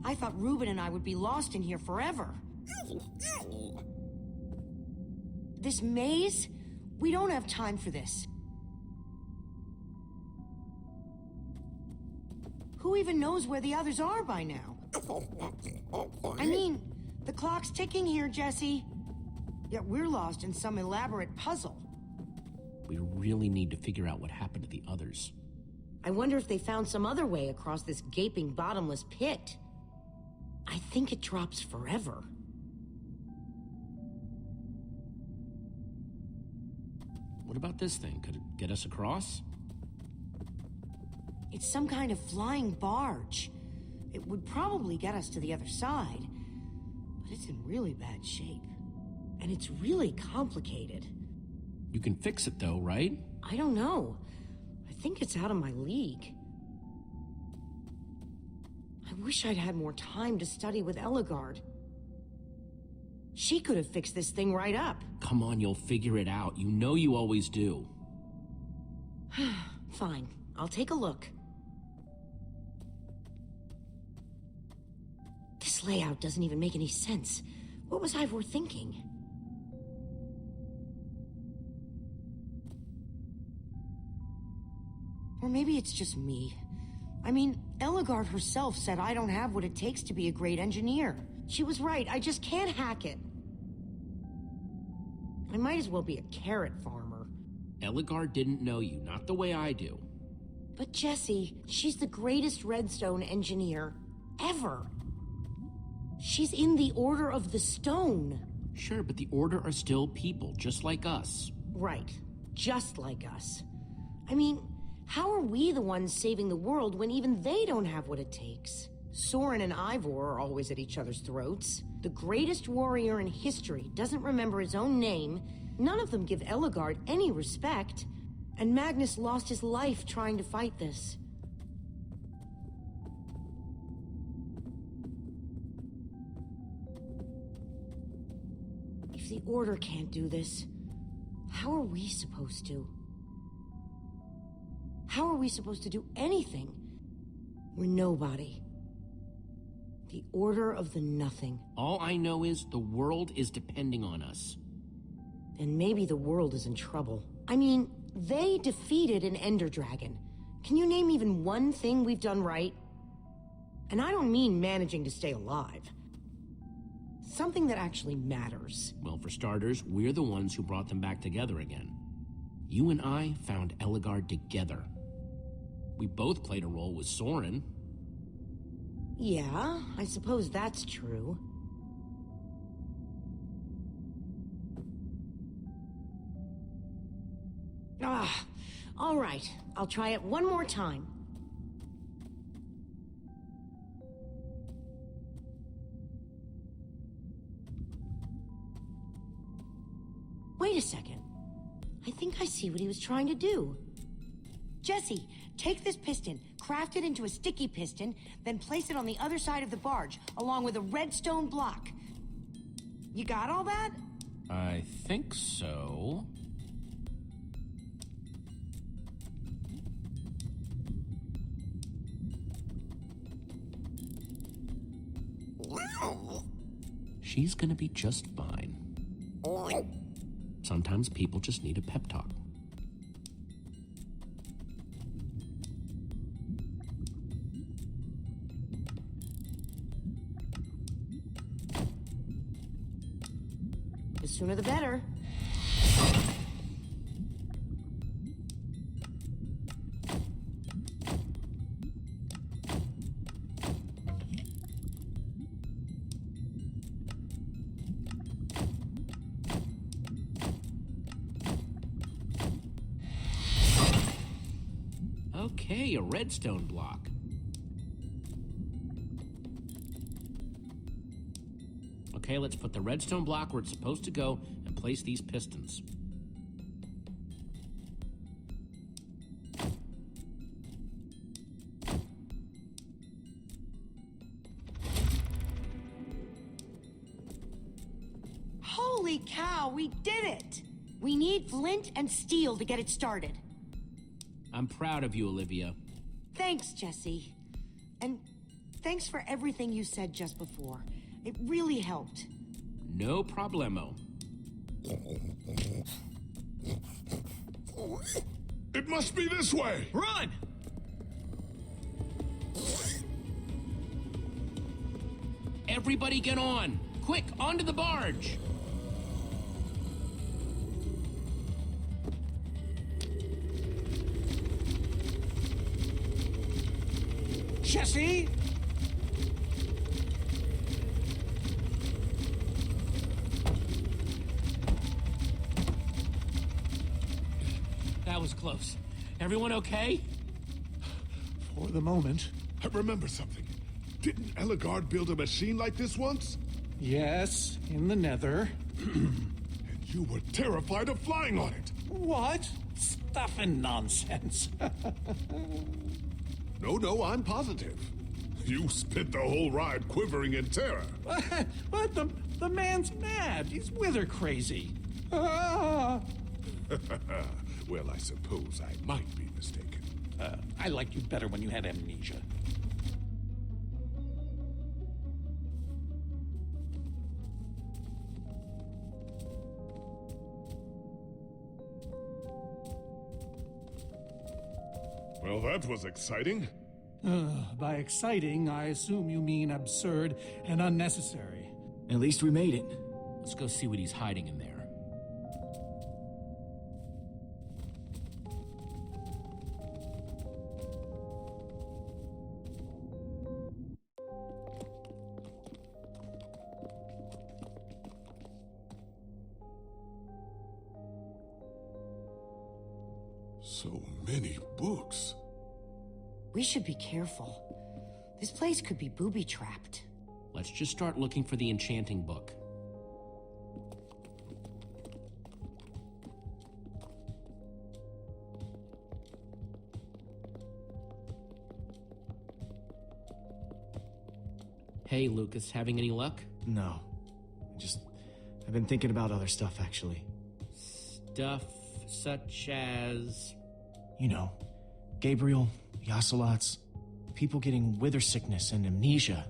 Speaker 9: I thought Ruben and I would be lost in here forever. This maze? We don't have time for this. Who even knows where the others are by now? I mean, the clock's ticking here, Jesse. Yet we're lost in some elaborate puzzle.
Speaker 2: We really need to figure out what happened to the others.
Speaker 9: I wonder if they found some other way across this gaping bottomless pit. I think it drops forever.
Speaker 2: What about this thing? Could it get us across?
Speaker 9: It's some kind of flying barge. It would probably get us to the other side. But it's in really bad shape. And it's really complicated.
Speaker 2: You can fix it though, right?
Speaker 9: I don't know. I think it's out of my league. I wish I'd had more time to study with Eligard. She could have fixed this thing right up.
Speaker 2: Come on, you'll figure it out. You know you always do.
Speaker 9: Fine, I'll take a look. This layout doesn't even make any sense. What was Ivor thinking? Or maybe it's just me. I mean, Ellegaard herself said I don't have what it takes to be a great engineer. She was right, I just can't hack it. I might as well be a carrot farmer.
Speaker 2: Ellegaard didn't know you, not the way I do.
Speaker 9: But Jesse, she's the greatest redstone engineer ever. She's in the Order of the Stone.
Speaker 2: Sure, but the Order are still people, just like us.
Speaker 9: Right, just like us. I mean, how are we the ones saving the world when even they don't have what it takes? Soren and Ivor are always at each other's throats. The greatest warrior in history doesn't remember his own name. None of them give Ellegaard any respect. And Magnus lost his life trying to fight this. If the Order can't do this, how are we supposed to? How are we supposed to do anything? We're nobody. The Order of the Nothing.
Speaker 2: All I know is the world is depending on us.
Speaker 9: And maybe the world is in trouble. I mean, they defeated an Ender Dragon. Can you name even one thing we've done right? And I don't mean managing to stay alive. Something that actually matters.
Speaker 2: Well, for starters, we're the ones who brought them back together again. You and I found Ellegaard together. We both played a role with Soren.
Speaker 9: Yeah, I suppose that's true. All right. I'll try it one more time. Wait a second. I think I see what he was trying to do. Jesse, take this piston, craft it into a sticky piston, then place it on the other side of the barge, along with a redstone block. You got all that?
Speaker 2: I think so. She's gonna be just fine. Sometimes people just need a pep talk.
Speaker 9: The sooner the better.
Speaker 2: Okay, a redstone block. Okay, let's put the redstone block where it's supposed to go and place these pistons.
Speaker 9: Holy cow, we did it! We need flint and steel to get it started.
Speaker 2: I'm proud of you, Olivia.
Speaker 9: Thanks, Jesse. And thanks for everything you said just before. It really helped.
Speaker 2: No problemo.
Speaker 1: It must be this way!
Speaker 5: Run!
Speaker 2: Everybody get on! Quick, onto the barge!
Speaker 6: Jesse?
Speaker 2: That was close. Everyone okay?
Speaker 1: For the moment. I remember something. Didn't Ellegaard build a machine like this once?
Speaker 6: Yes, in the Nether.
Speaker 1: And you were terrified of flying on it.
Speaker 6: What? Stuff and nonsense.
Speaker 1: No, I'm positive. You spent the whole ride quivering in terror.
Speaker 6: But The man's mad. He's wither crazy. Ah!
Speaker 1: Well, I suppose I might be mistaken.
Speaker 6: I liked you better when you had amnesia.
Speaker 1: Well, that was exciting.
Speaker 6: By exciting, I assume you mean absurd and unnecessary.
Speaker 7: At least we made it.
Speaker 2: Let's go see what he's hiding in there.
Speaker 1: So many books.
Speaker 9: We should be careful. This place could be booby-trapped.
Speaker 2: Let's just start looking for the enchanting book. Hey, Lucas, having any luck?
Speaker 7: No. I've been thinking about other stuff, actually.
Speaker 2: Stuff such as...
Speaker 7: You know, Gabriel, the Ocelots, people getting wither sickness and amnesia.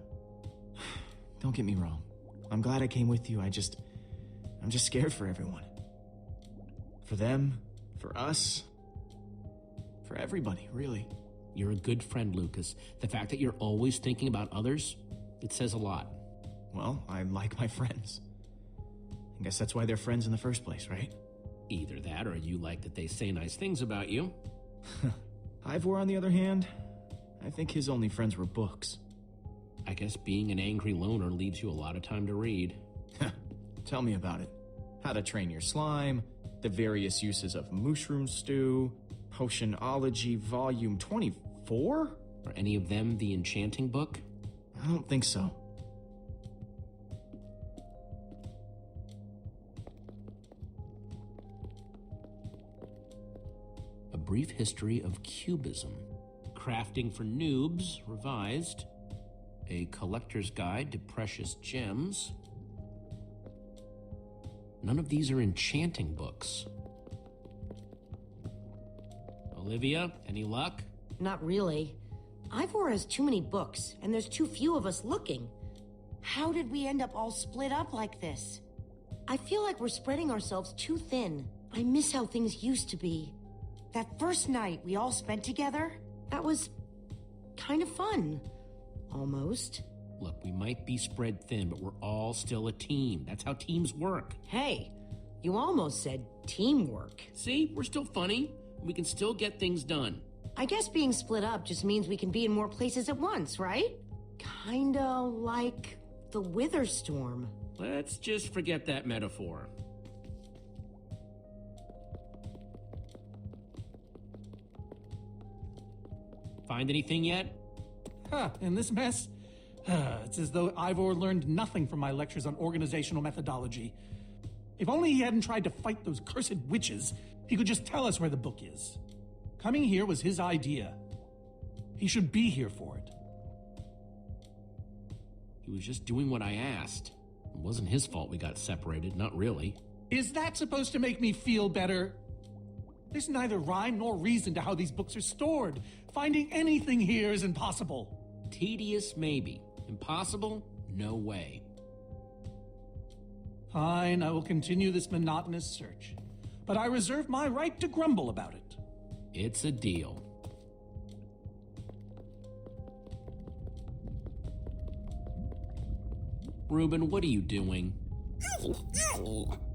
Speaker 7: Don't get me wrong. I'm glad I came with you. I'm just scared for everyone. For them, for us, for everybody, really.
Speaker 2: You're a good friend, Lucas. The fact that you're always thinking about others, it says a lot.
Speaker 7: Well, I like my friends. I guess that's why they're friends in the first place, right?
Speaker 2: Either that or you like that they say nice things about you.
Speaker 7: Ivor, on the other hand, I think his only friends were books.
Speaker 2: I guess being an angry loner leaves you a lot of time to read.
Speaker 7: Tell me about it. How to train your slime, the various uses of mushroom stew, Potionology Volume 24?
Speaker 2: Are any of them the enchanting book?
Speaker 7: I don't think so.
Speaker 2: A Brief History of Cubism. Crafting for Noobs, revised. A Collector's Guide to Precious Gems. None of these are enchanting books. Olivia, any luck?
Speaker 9: Not really. Ivor has too many books, and there's too few of us looking. How did we end up all split up like this? I feel like we're spreading ourselves too thin. I miss how things used to be. That first night we all spent together, that was kind of fun. Almost.
Speaker 2: Look, we might be spread thin, but we're all still a team. That's how teams work.
Speaker 9: Hey, you almost said teamwork.
Speaker 2: See, we're still funny. We can still get things done.
Speaker 9: I guess being split up just means we can be in more places at once, right? Kinda like the Wither Storm.
Speaker 2: Let's just forget that metaphor. Find anything yet?
Speaker 6: In this mess? It's as though Ivor learned nothing from my lectures on organizational methodology. If only he hadn't tried to fight those cursed witches, he could just tell us where the book is. Coming here was his idea. He should be here for it.
Speaker 2: He was just doing what I asked. It wasn't his fault we got separated, not really.
Speaker 6: Is that supposed to make me feel better? There's neither rhyme nor reason to how these books are stored. Finding anything here is impossible.
Speaker 2: Tedious, maybe. Impossible? No way.
Speaker 6: Fine, I will continue this monotonous search. But I reserve my right to grumble about it.
Speaker 2: It's a deal. Reuben, what are you doing?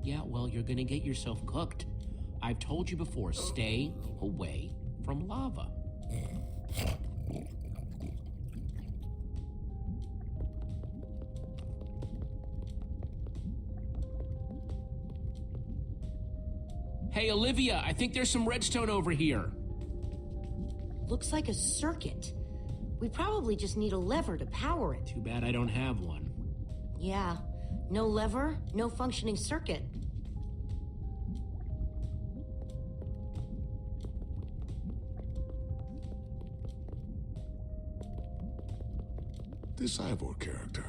Speaker 2: Yeah, well, you're gonna get yourself cooked. I've told you before, stay away from lava. Hey, Olivia, I think there's some redstone over here.
Speaker 9: Looks like a circuit. We probably just need a lever to power it.
Speaker 2: Too bad I don't have one.
Speaker 9: Yeah, no lever, no functioning circuit.
Speaker 1: This Ivor character.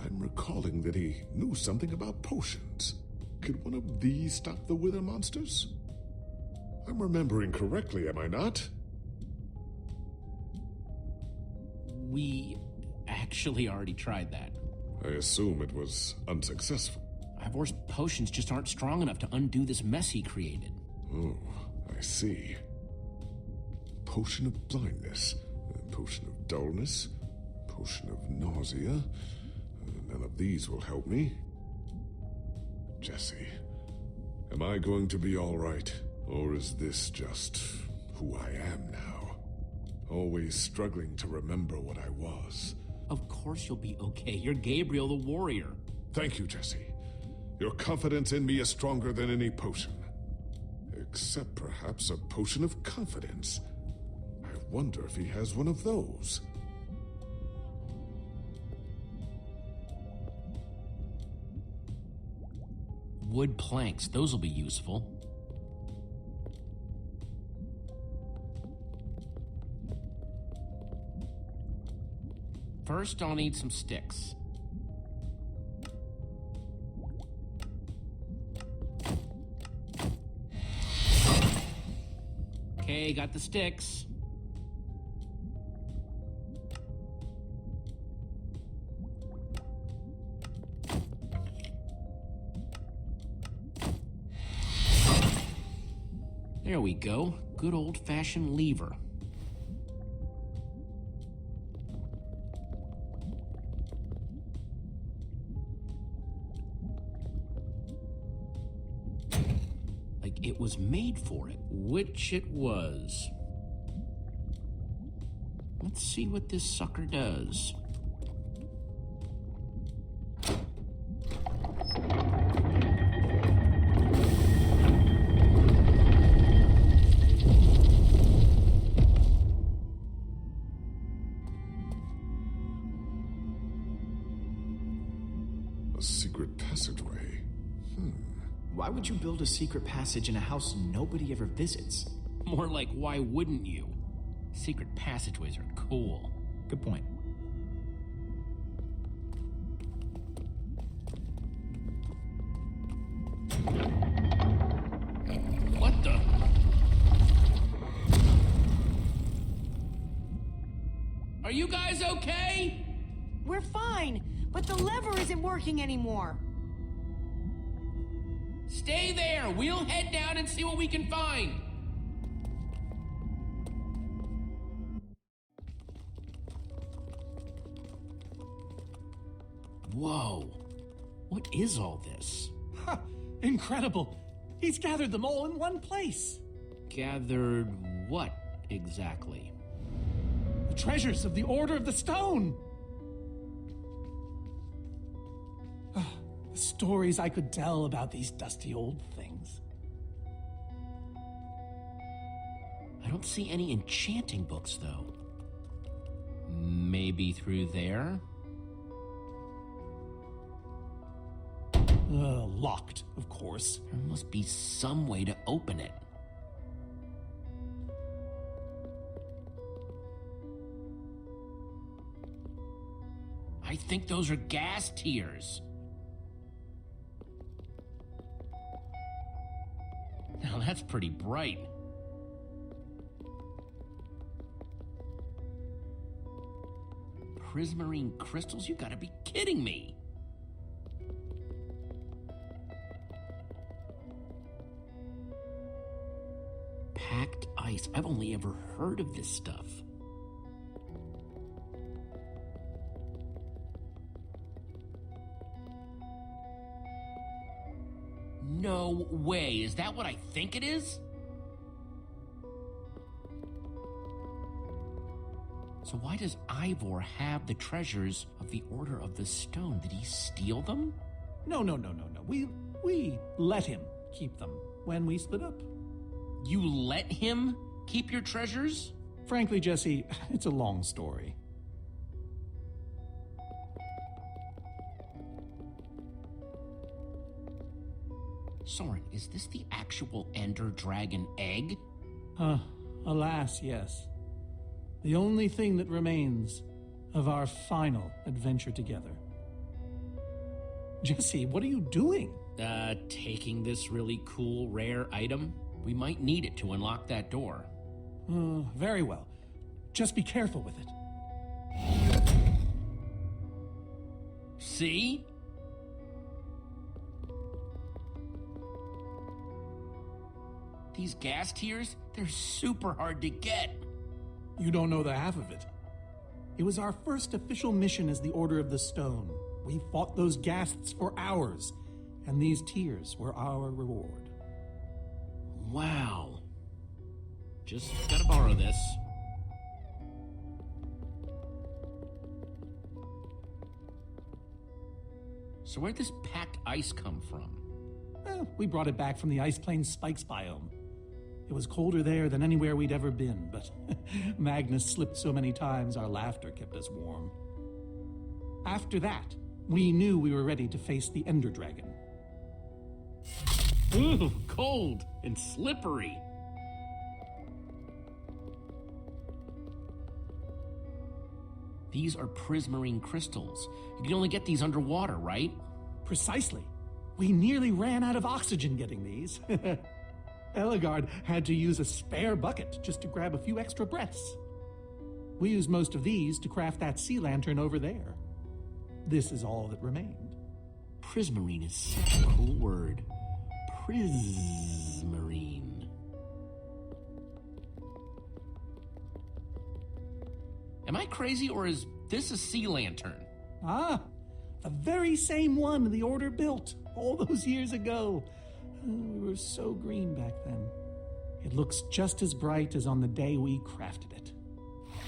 Speaker 1: I'm recalling that he knew something about potions. Could one of these stop the wither monsters? I'm remembering correctly, am I not?
Speaker 2: We actually already tried that.
Speaker 1: I assume it was unsuccessful.
Speaker 2: Ivor's potions just aren't strong enough to undo this mess he created.
Speaker 1: Oh, I see. Potion of blindness, potion of dullness, potion of nausea. None of these will help me. Jesse, am I going to be all right? Or is this just who I am now? Always struggling to remember what I was.
Speaker 2: Of course you'll be okay. You're Gabriel the warrior.
Speaker 1: Thank you, Jesse. Your confidence in me is stronger than any potion. Except perhaps a potion of confidence. I wonder if he has one of those.
Speaker 2: Wood planks, those will be useful. First, I'll need some sticks. Okay, got the sticks. There we go. Good old-fashioned lever. Like it was made for it, which it was. Let's see what this sucker does.
Speaker 1: A secret passageway.
Speaker 7: Why would you build a secret passage in a house nobody ever visits?
Speaker 2: More like, why wouldn't you? Secret passageways are cool.
Speaker 7: Good point.
Speaker 2: What the? Are you guys okay?
Speaker 9: We're fine, but the lever isn't working anymore.
Speaker 2: Stay there. We'll head down and see what we can find. Whoa. What is all this?
Speaker 6: Ha! Incredible. He's gathered them all in one place.
Speaker 2: Gathered what exactly?
Speaker 6: The treasures of the Order of the Stone. The stories I could tell about these dusty old things.
Speaker 2: I don't see any enchanting books, though. Maybe through there?
Speaker 6: Locked, of course.
Speaker 2: There must be some way to open it. I think those are gas tears. Now that's pretty bright. Prismarine crystals? You gotta be kidding me. Packed ice. I've only ever heard of this stuff. No way. Is that what I think it is? So why does Ivor have the treasures of the Order of the Stone? Did he steal them?
Speaker 6: No. We let him keep them when we split up.
Speaker 2: You let him keep your treasures?
Speaker 6: Frankly, Jesse, it's a long story.
Speaker 2: Soren, is this the actual Ender Dragon egg?
Speaker 6: Alas, yes. The only thing that remains of our final adventure together. Jesse, what are you doing?
Speaker 2: Taking this really cool, rare item. We might need it to unlock that door.
Speaker 6: Very well. Just be careful with it.
Speaker 2: See? These gas tiers, they're super hard to get.
Speaker 6: You don't know the half of it. It was our first official mission as the Order of the Stone. We fought those ghasts for hours, and these tears were our reward.
Speaker 2: Wow. Just gotta borrow this. So where'd this packed ice come from?
Speaker 6: We brought it back from the Ice Plains Spikes biome. It was colder there than anywhere we'd ever been, but Magnus slipped so many times our laughter kept us warm. After that, we knew we were ready to face the Ender Dragon.
Speaker 2: Ooh, cold and slippery. These are prismarine crystals. You can only get these underwater, right?
Speaker 6: Precisely. We nearly ran out of oxygen getting these. Eligard had to use a spare bucket just to grab a few extra breaths. We used most of these to craft that sea lantern over there. This is all that remained.
Speaker 2: Prismarine is such a cool word. Prismarine. Am I crazy, or is this a sea lantern?
Speaker 6: Ah, the very same one the Order built all those years ago. We were so green back then. It looks just as bright as on the day we crafted it.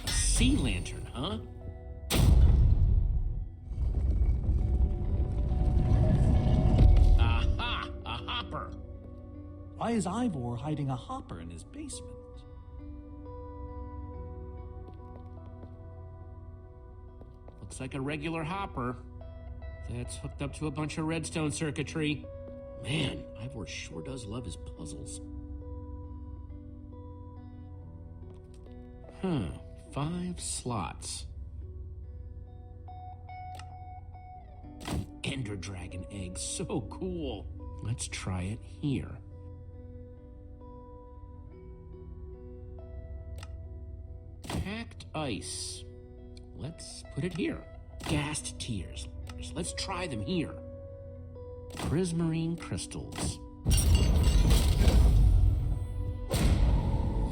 Speaker 2: A sea lantern, huh? Aha! A hopper!
Speaker 6: Why is Ivor hiding a hopper in his basement?
Speaker 2: Looks like a regular hopper. That's hooked up to a bunch of redstone circuitry. Man, Ivor sure does love his puzzles. 5 slots. Ender Dragon egg, so cool. Let's try it here. Packed ice. Let's put it here. Gassed tears. Let's try them here. Prismarine crystals.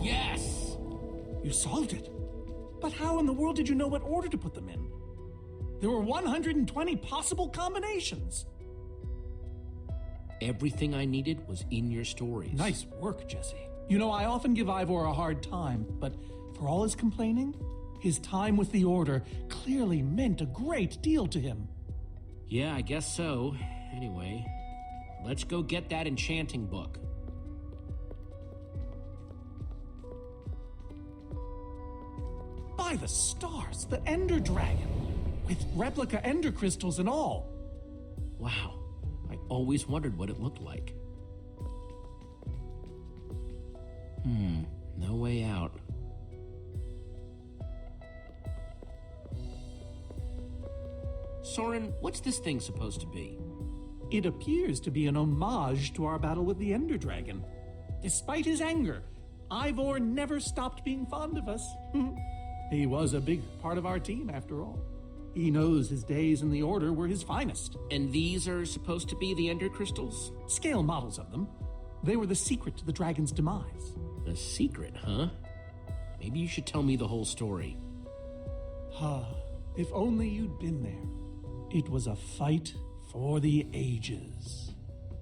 Speaker 2: Yes!
Speaker 6: You solved it. But how in the world did you know what order to put them in? There were 120 possible combinations.
Speaker 2: Everything I needed was in your stories.
Speaker 6: Nice work, Jesse. You know, I often give Ivor a hard time, but for all his complaining, his time with the Order clearly meant a great deal to him.
Speaker 2: Yeah, I guess so. Anyway, let's go get that enchanting book.
Speaker 6: By the stars, the Ender Dragon, with replica Ender crystals and all.
Speaker 2: Wow, I always wondered what it looked like. No way out. Soren, what's this thing supposed to be?
Speaker 6: It appears to be an homage to our battle with the Ender Dragon. Despite his anger, Ivor never stopped being fond of us. He was a big part of our team, after all. He knows his days in the Order were his finest.
Speaker 2: And these are supposed to be the Ender crystals?
Speaker 6: Scale models of them. They were the secret to the dragon's demise.
Speaker 2: The secret, huh? Maybe you should tell me the whole story.
Speaker 6: If only you'd been there. It was a fight for the ages.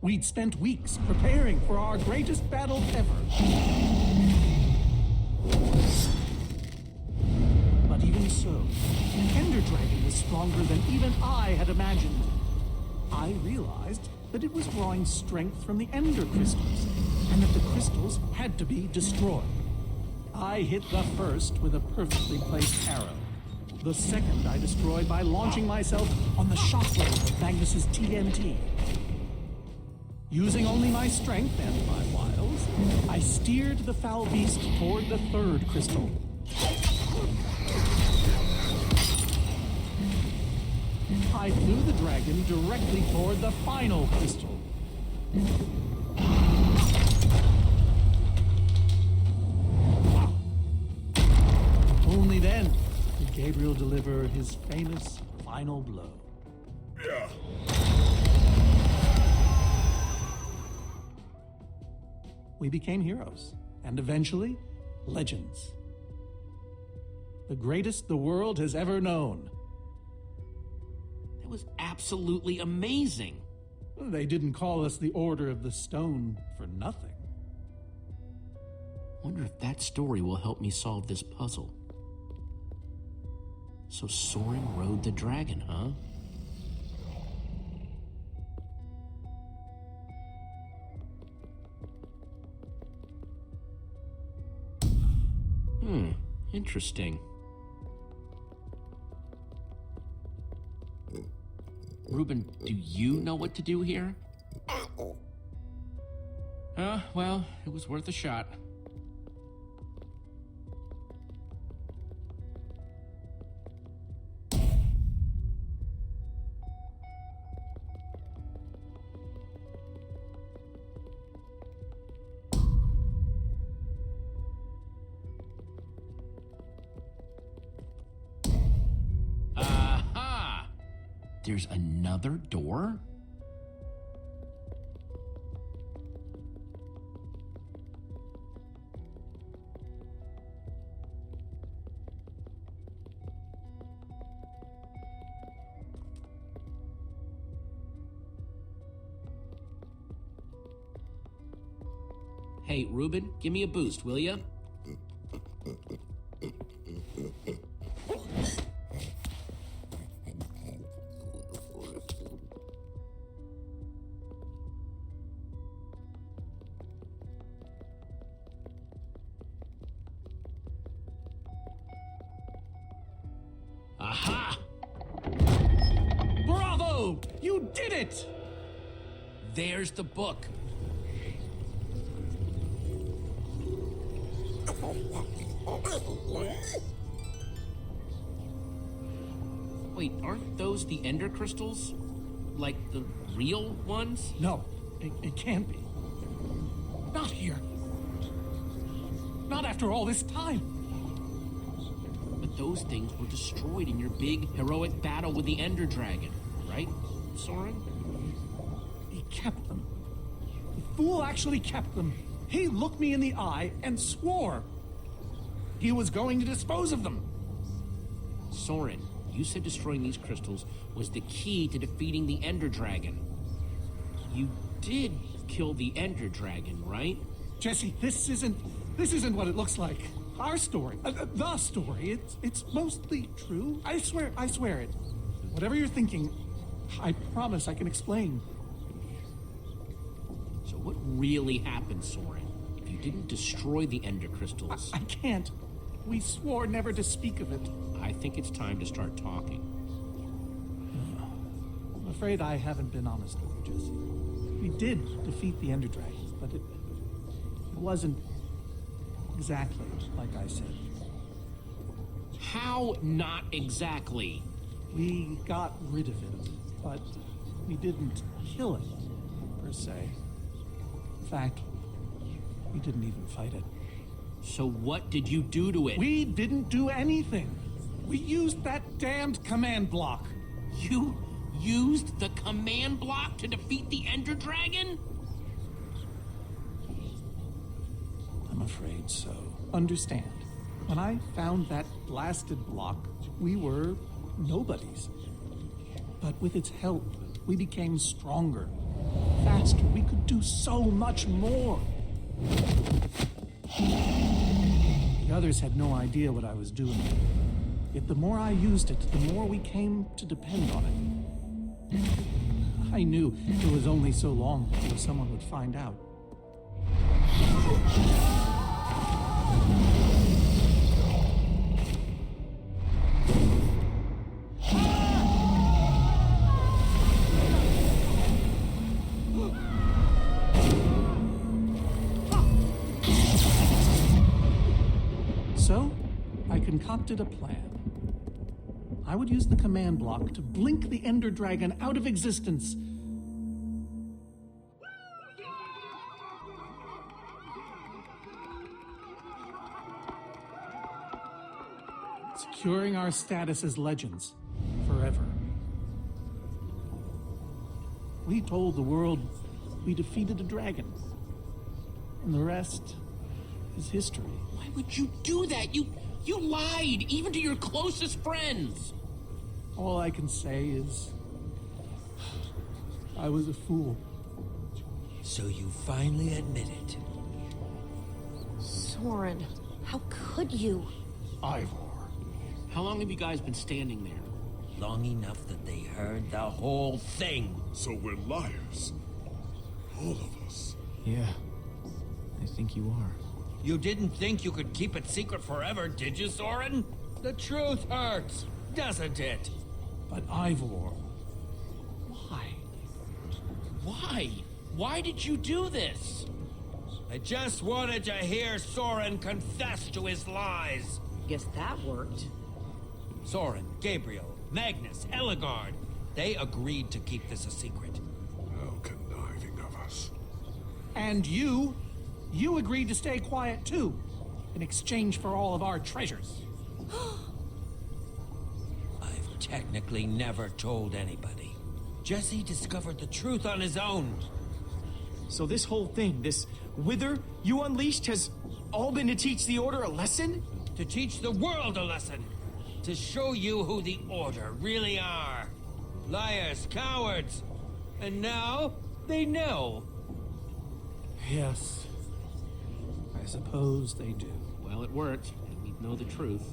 Speaker 6: We'd spent weeks preparing for our greatest battle ever. But even so, the Ender Dragon was stronger than even I had imagined. I realized that it was drawing strength from the Ender crystals, and that the crystals had to be destroyed. I hit the first with a perfectly placed arrow. The second I destroyed by launching myself on the shockwave of Magnus's TNT. Using only my strength and my wiles, I steered the foul beast toward the third crystal. I flew the dragon directly toward the final crystal. Only then did Gabriel deliver his famous final blow.
Speaker 1: Yeah.
Speaker 6: We became heroes, and eventually, legends. The greatest the world has ever known.
Speaker 2: That was absolutely amazing.
Speaker 6: They didn't call us the Order of the Stone for nothing.
Speaker 2: Wonder if that story will help me solve this puzzle. So Soren rode the dragon, huh? Interesting. Reuben, do you know what to do here? Well, it was worth a shot. There's another door? Hey, Reuben, give me a boost, will ya? Aha!
Speaker 6: Bravo! You did it!
Speaker 2: There's the book. Wait, aren't those the ender crystals? Like the real ones?
Speaker 6: No, it can't be. Not here. Not after all this time.
Speaker 2: But those things were destroyed in your big, heroic battle with the ender dragon, right, Soren?
Speaker 6: He kept them. The fool actually kept them. He looked me in the eye and swore he was going to dispose of them.
Speaker 2: Soren, you said destroying these crystals was the key to defeating the ender dragon. You did kill the ender dragon, right?
Speaker 6: Jesse, this isn't what it looks like. Our story, the story, it's mostly true. I swear it. Whatever you're thinking, I promise I can explain.
Speaker 2: So what really happened, Soren? If you didn't destroy the ender crystals...
Speaker 6: I can't. We swore never to speak of it.
Speaker 2: I think it's time to start talking.
Speaker 6: I'm afraid I haven't been honest with you, Jesse. We did defeat the ender dragons, but it wasn't exactly like I said.
Speaker 2: How not exactly?
Speaker 6: We got rid of it, but we didn't kill it, per se. In fact, we didn't even fight it.
Speaker 2: So what did you do to it?
Speaker 6: We didn't do anything. We used that damned command block.
Speaker 2: You used the command block to defeat the ender dragon?
Speaker 6: I'm afraid so. Understand, when I found that blasted block, we were nobodies. But with its help, we became stronger, faster. We could do so much more. The others had no idea what I was doing. Yet the more I used it, the more we came to depend on it. I knew it was only so long before someone would find out. So, I concocted a plan. I would use the command block to blink the Ender Dragon out of existence. Securing our status as legends forever. We told the world we defeated a dragon. And the rest is history.
Speaker 2: Why would you do that? You lied, even to your closest friends.
Speaker 6: All I can say is, I was a fool.
Speaker 10: So you finally admit it.
Speaker 4: Soren, how could you?
Speaker 6: Ivor.
Speaker 2: How long have you guys been standing there?
Speaker 10: Long enough that they heard the whole thing.
Speaker 1: So we're liars. All of us.
Speaker 7: Yeah, I think you are.
Speaker 10: You didn't think you could keep it secret forever, did you, Soren? The truth hurts, doesn't it?
Speaker 6: But Ivor, why?
Speaker 2: Why? Why did you do this?
Speaker 10: I just wanted to hear Soren confess to his lies.
Speaker 9: Guess that worked.
Speaker 10: Soren, Gabriel, Magnus, Ellegaard, they agreed to keep this a secret.
Speaker 1: How conniving of us.
Speaker 6: And you agreed to stay quiet too, in exchange for all of our treasures.
Speaker 10: I've technically never told anybody. Jesse discovered the truth on his own.
Speaker 7: So this whole thing, this wither you unleashed, has all been to teach the Order a lesson?
Speaker 10: To teach the world a lesson. To show you who the Order really are. Liars, cowards. And now, they know.
Speaker 6: Yes. I suppose they do.
Speaker 2: Well, it worked, and we know the truth.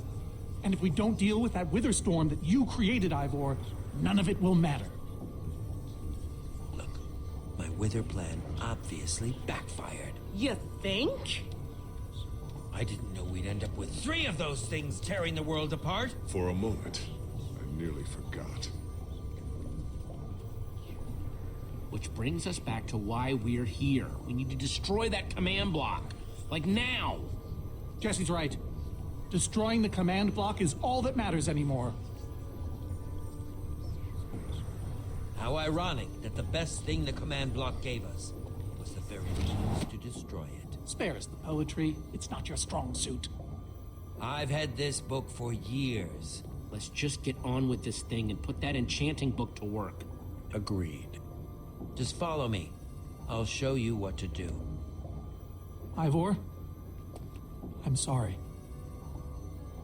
Speaker 6: And if we don't deal with that wither storm that you created, Ivor, none of it will matter.
Speaker 10: Look, my wither plan obviously backfired.
Speaker 9: You think?
Speaker 10: I didn't know we'd end up with 3 of those things tearing the world apart.
Speaker 1: For a moment, I nearly forgot.
Speaker 2: Which brings us back to why we're here. We need to destroy that command block. Like now.
Speaker 6: Jesse's right. Destroying the command block is all that matters anymore.
Speaker 10: How ironic that the best thing the command block gave us was the very means to destroy it.
Speaker 6: Spare us the poetry. It's not your strong suit.
Speaker 10: I've had this book for years.
Speaker 2: Let's just get on with this thing and put that enchanting book to work.
Speaker 10: Agreed. Just follow me. I'll show you what to do.
Speaker 6: Ivor, I'm sorry.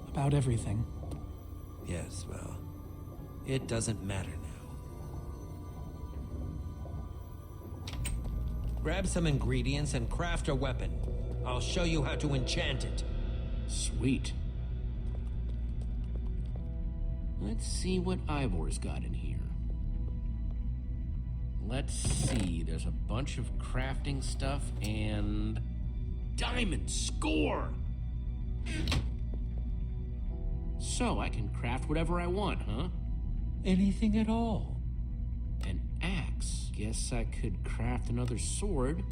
Speaker 6: About everything.
Speaker 10: Yes, well, it doesn't matter now. Grab some ingredients and craft a weapon. I'll show you how to enchant it.
Speaker 2: Sweet. Let's see what Ivor's got in here. Let's see, there's a bunch of crafting stuff and... Diamond score! So I can craft whatever I want, huh?
Speaker 10: Anything at all.
Speaker 2: An axe. Guess I could craft another sword.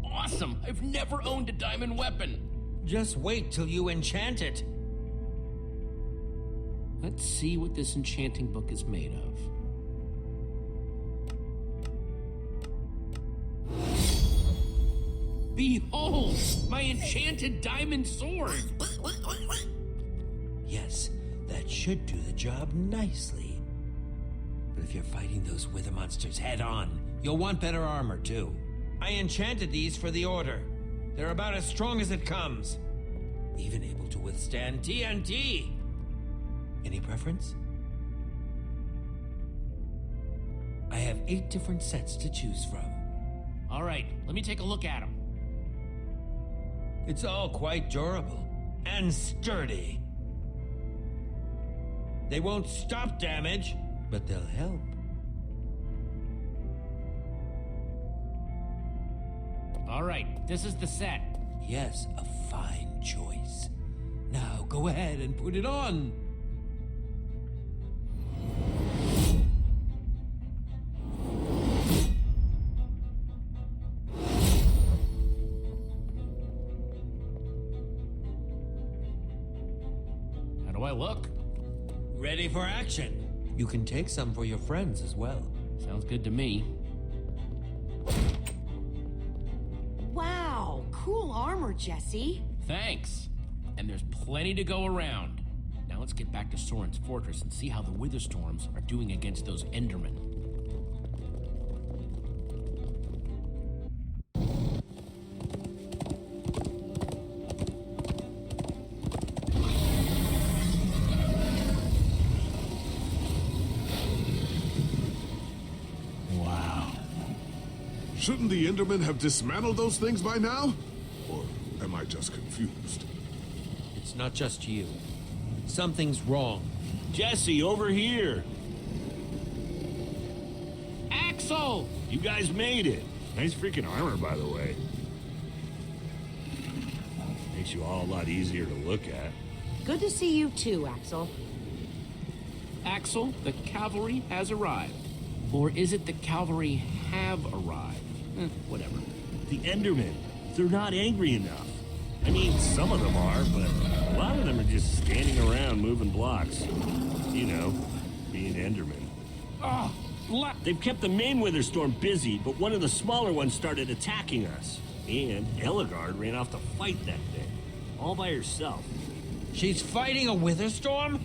Speaker 2: Awesome! I've never owned a diamond weapon!
Speaker 10: Just wait till you enchant it.
Speaker 2: Let's see what this enchanting book is made of. Behold! My enchanted diamond sword!
Speaker 10: Yes, that should do the job nicely. But if you're fighting those wither monsters head on, you'll want better armor too. I enchanted these for the Order. They're about as strong as it comes. Even able to withstand TNT. Any preference? I have 8 different sets to choose from.
Speaker 2: All right, let me take a look at them.
Speaker 10: It's all quite durable and sturdy. They won't stop damage, but they'll help.
Speaker 2: All right, this is the set.
Speaker 10: Yes, a fine choice. Now go ahead and put it on.
Speaker 2: do I look?
Speaker 10: Ready for action. You can take some for your friends as well.
Speaker 2: Sounds good to me.
Speaker 9: Wow, cool armor, Jesse.
Speaker 2: Thanks. And there's plenty to go around. Now let's get back to Soren's fortress and see how the Witherstorms are doing against those Endermen.
Speaker 1: Shouldn't the Endermen have dismantled those things by now? Or am I just confused?
Speaker 10: It's not just you. Something's wrong.
Speaker 3: Jesse, over here!
Speaker 2: Axel!
Speaker 3: You guys made it! Nice freaking armor, by the way. Makes you all a lot easier to look at.
Speaker 9: Good to see you too, Axel.
Speaker 2: Axel, the cavalry has arrived. Or is it the cavalry have arrived? Whatever.
Speaker 3: The Endermen, they're not angry enough. I mean, some of them are, but a lot of them are just standing around moving blocks. You know, being Endermen. They've kept the main Witherstorm busy, but one of the smaller ones started attacking us. And Eligard ran off to fight that thing, all by herself.
Speaker 10: She's fighting a Witherstorm?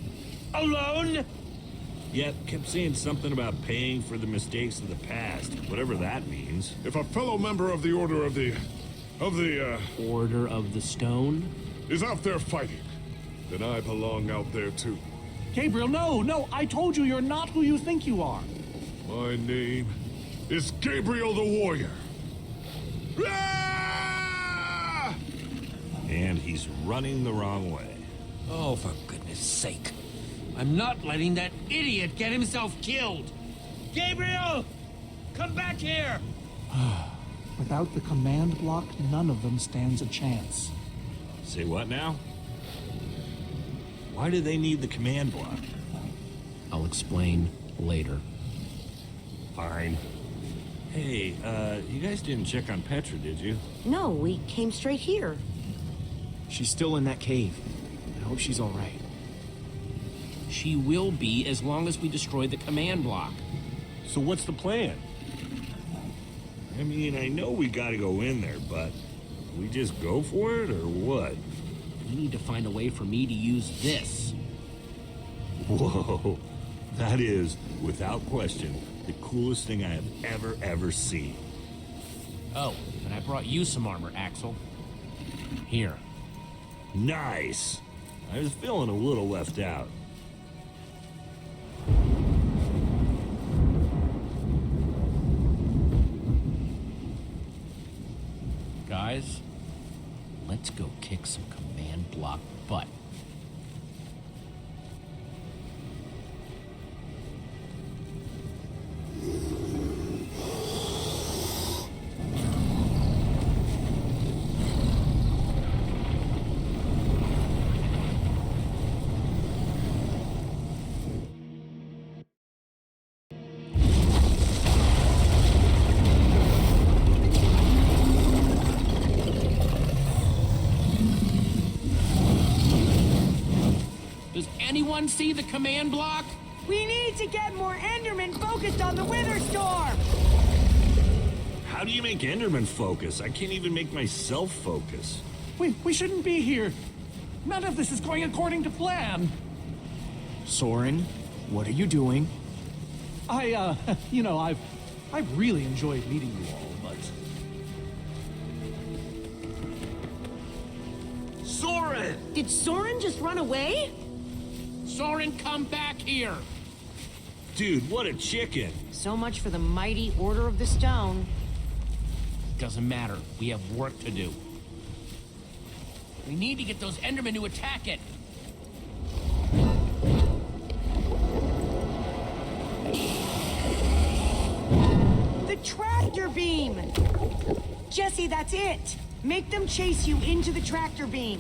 Speaker 10: Alone?
Speaker 3: Yep, kept saying something about paying for the mistakes of the past, whatever that means.
Speaker 1: If a fellow member of the Order of the
Speaker 2: Order of the Stone?
Speaker 1: is out there fighting, then I belong out there too.
Speaker 6: Gabriel, no, I told you you're not who you think you are.
Speaker 1: My name is Gabriel the Warrior. Ah!
Speaker 3: And he's running the wrong way.
Speaker 10: Oh, for goodness sake. I'm not letting that idiot get himself killed. Gabriel! Come back here!
Speaker 6: Without the command block, none of them stands a chance.
Speaker 3: Say what now? Why do they need the command block?
Speaker 2: I'll explain later.
Speaker 3: Fine. Hey, you guys didn't check on Petra, did you?
Speaker 9: No, we came straight here.
Speaker 7: She's still in that cave. I hope she's all right.
Speaker 2: She will be as long as we destroy the command block.
Speaker 3: So what's the plan? I mean, I know we gotta go in there, but we just go for it, or what?
Speaker 2: We need to find a way for me to use this.
Speaker 3: Whoa, that is, without question, the coolest thing I have ever seen.
Speaker 2: Oh, and I brought you some armor, Axel. Here.
Speaker 3: Nice! I was feeling a little left out.
Speaker 2: Guys, let's go kick some command block butt. Does anyone see the command block?
Speaker 9: We need to get more Endermen focused on the Witherstorm!
Speaker 3: How do you make Enderman focus? I can't even make myself focus.
Speaker 6: We shouldn't be here. None of this is going according to plan.
Speaker 7: Soren, what are you doing?
Speaker 6: I've really enjoyed meeting you all, but...
Speaker 3: Soren!
Speaker 9: Did Soren just run away?
Speaker 2: Soren, come back here!
Speaker 3: Dude, what a chicken!
Speaker 9: So much for the mighty Order of the Stone.
Speaker 2: Doesn't matter. We have work to do. We need to get those Endermen to attack it.
Speaker 9: The tractor beam! Jesse, that's it! Make them chase you into the tractor beam.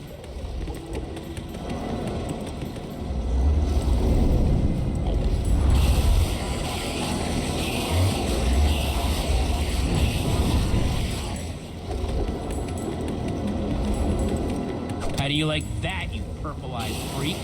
Speaker 2: How do you like that, you purple-eyed freak?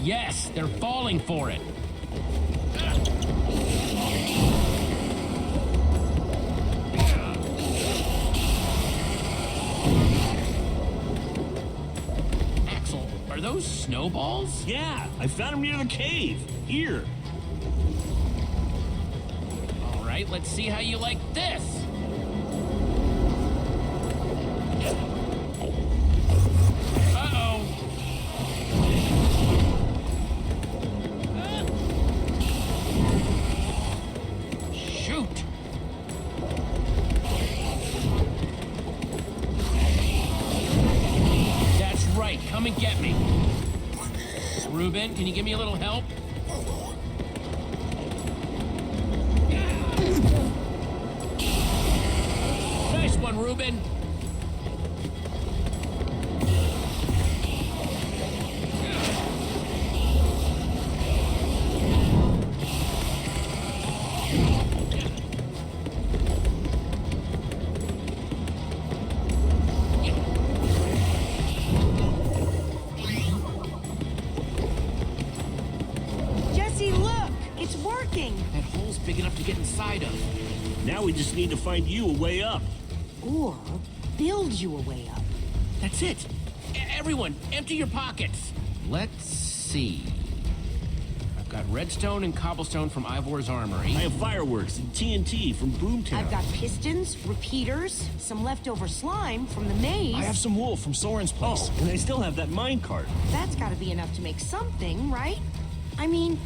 Speaker 2: Yes, they're falling for it. Axel, are those snowballs?
Speaker 3: Yeah, I found them near the cave. Here.
Speaker 2: All right, let's see how you like this. Come and get me. Ruben, can you give me a little help? Nice one, Ruben.
Speaker 3: Now we just need to find you a way up.
Speaker 9: Or build you a way up.
Speaker 2: That's it. Everyone, empty your pockets. Let's see. I've got redstone and cobblestone from Ivor's armory.
Speaker 3: I have fireworks and TNT from Boomtown.
Speaker 9: I've got pistons, repeaters, some leftover slime from the maze.
Speaker 7: I have some wool from Soren's place.
Speaker 3: Oh, and I still have that minecart.
Speaker 9: That's gotta be enough to make something, right? I mean,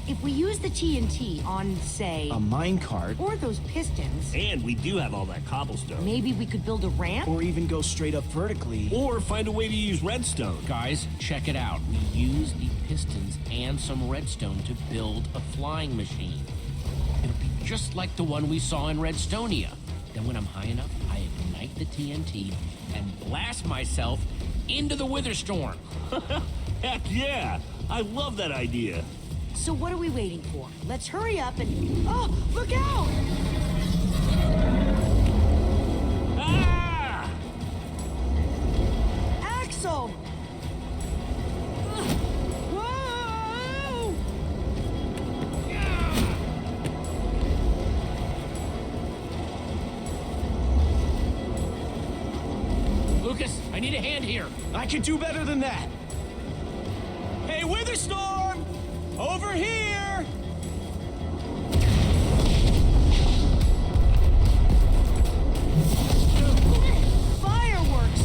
Speaker 9: if we use the TNT on, say...
Speaker 7: a minecart?
Speaker 9: Or those pistons...
Speaker 3: And we do have all that cobblestone.
Speaker 9: Maybe we could build a ramp?
Speaker 7: Or even go straight up vertically.
Speaker 3: Or find a way to use redstone.
Speaker 2: Guys, check it out. We used the pistons and some redstone to build a flying machine. It'll be just like the one we saw in Redstonia. Then when I'm high enough, I ignite the TNT and blast myself into the Witherstorm.
Speaker 3: Heck yeah! I love that idea.
Speaker 9: So what are we waiting for? Let's hurry up and... Oh, look out!
Speaker 3: Ah!
Speaker 9: Axel! Whoa!
Speaker 2: Lucas, I need a hand here.
Speaker 7: I can do better than that. Hey, Witherstorm! Over here!
Speaker 9: Fireworks!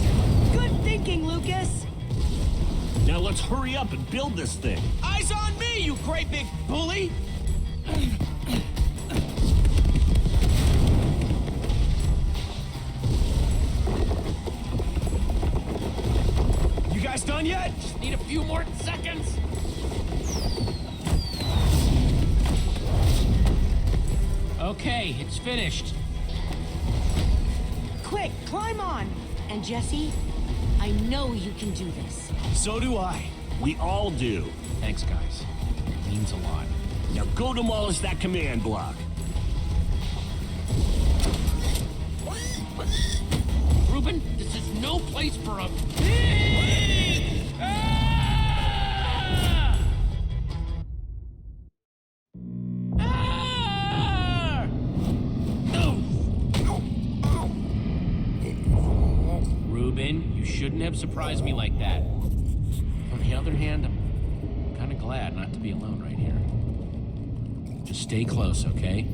Speaker 9: Good thinking, Lucas!
Speaker 3: Now let's hurry up and build this thing.
Speaker 5: Eyes on me, you great big bully!
Speaker 7: You guys done yet?
Speaker 2: Just need a few more seconds. Okay, it's finished.
Speaker 9: Quick, climb on! And Jesse, I know you can do this.
Speaker 7: So do I.
Speaker 3: We all do.
Speaker 2: Thanks, guys. It means a lot.
Speaker 3: Now go demolish that command block.
Speaker 2: Ruben, this is no place for a... Ruben, you shouldn't have surprised me like that. On the other hand, I'm kind of glad not to be alone right here. Just stay close, okay?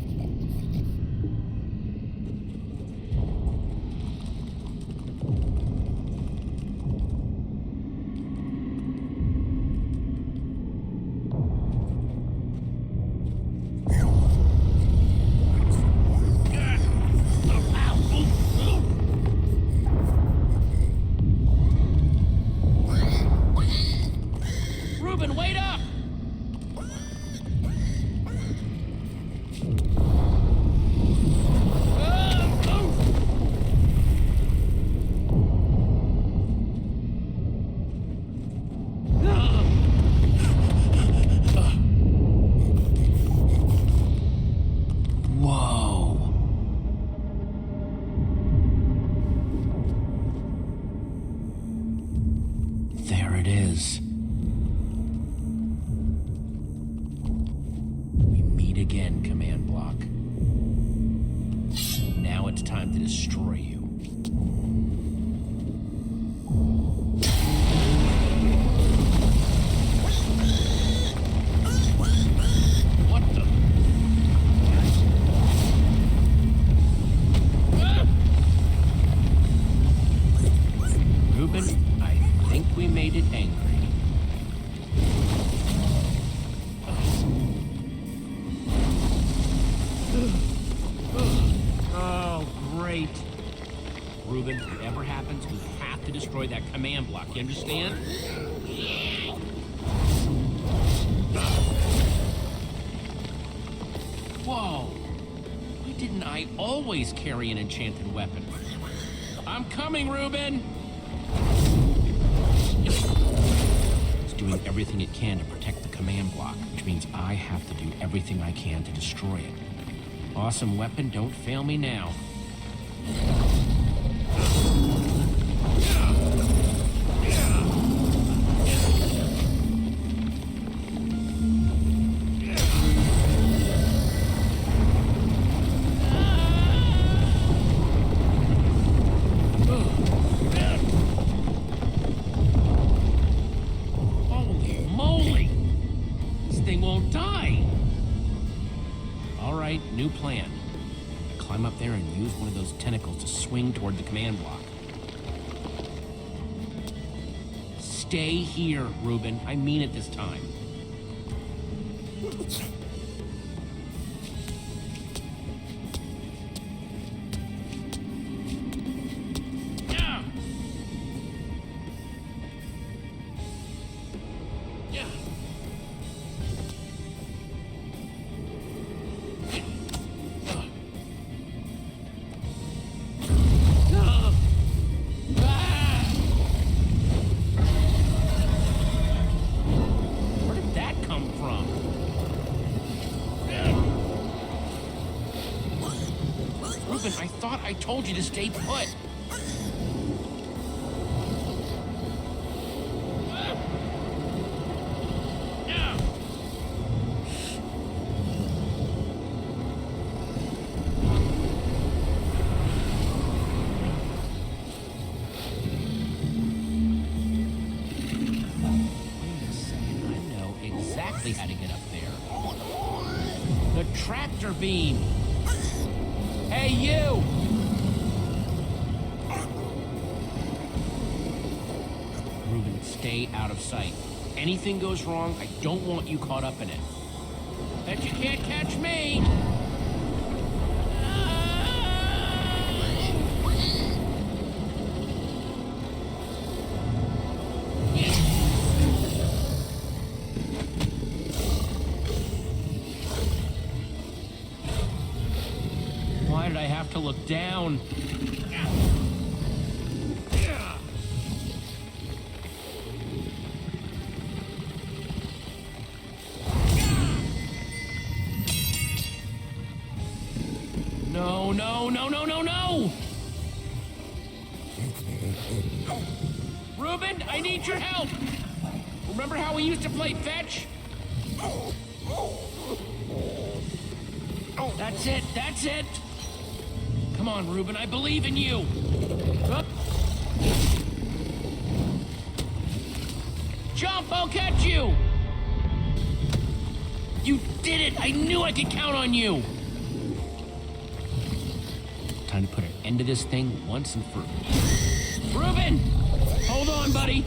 Speaker 2: Ruben, wait up! Whoa. There it is. again, command block. Now it's time to destroy you. What the? Reuben, I think we made it angry. Oh, great. Reuben, whatever happens, we have to destroy that command block, you understand? Whoa. Why didn't I always carry an enchanted weapon? I'm coming, Reuben! It's doing everything it can to protect the command block, which means I have to do everything I can to destroy it. Awesome weapon, don't fail me now. Holy moly! This thing won't die! Alright, new plan. Climb up there and use one of those tentacles to swing toward the command block. Stay here, Reuben. I mean it this time. Yeah. Yeah. I thought I told you to stay put. How to get up there. The tractor beam. Hey, you! Reuben, stay out of sight. Anything goes wrong, I don't want you caught up in it. Bet you can't catch me! Why did I have to look down? No, no, no, no, no, no! Reuben, I need your help! Remember how we used to play fetch? That's it, that's it! Come on, Reuben, I believe in you! Up. Jump, I'll catch you! You did it! I knew I could count on you! Time to put an end to this thing once and for all. Reuben! Hold on, buddy!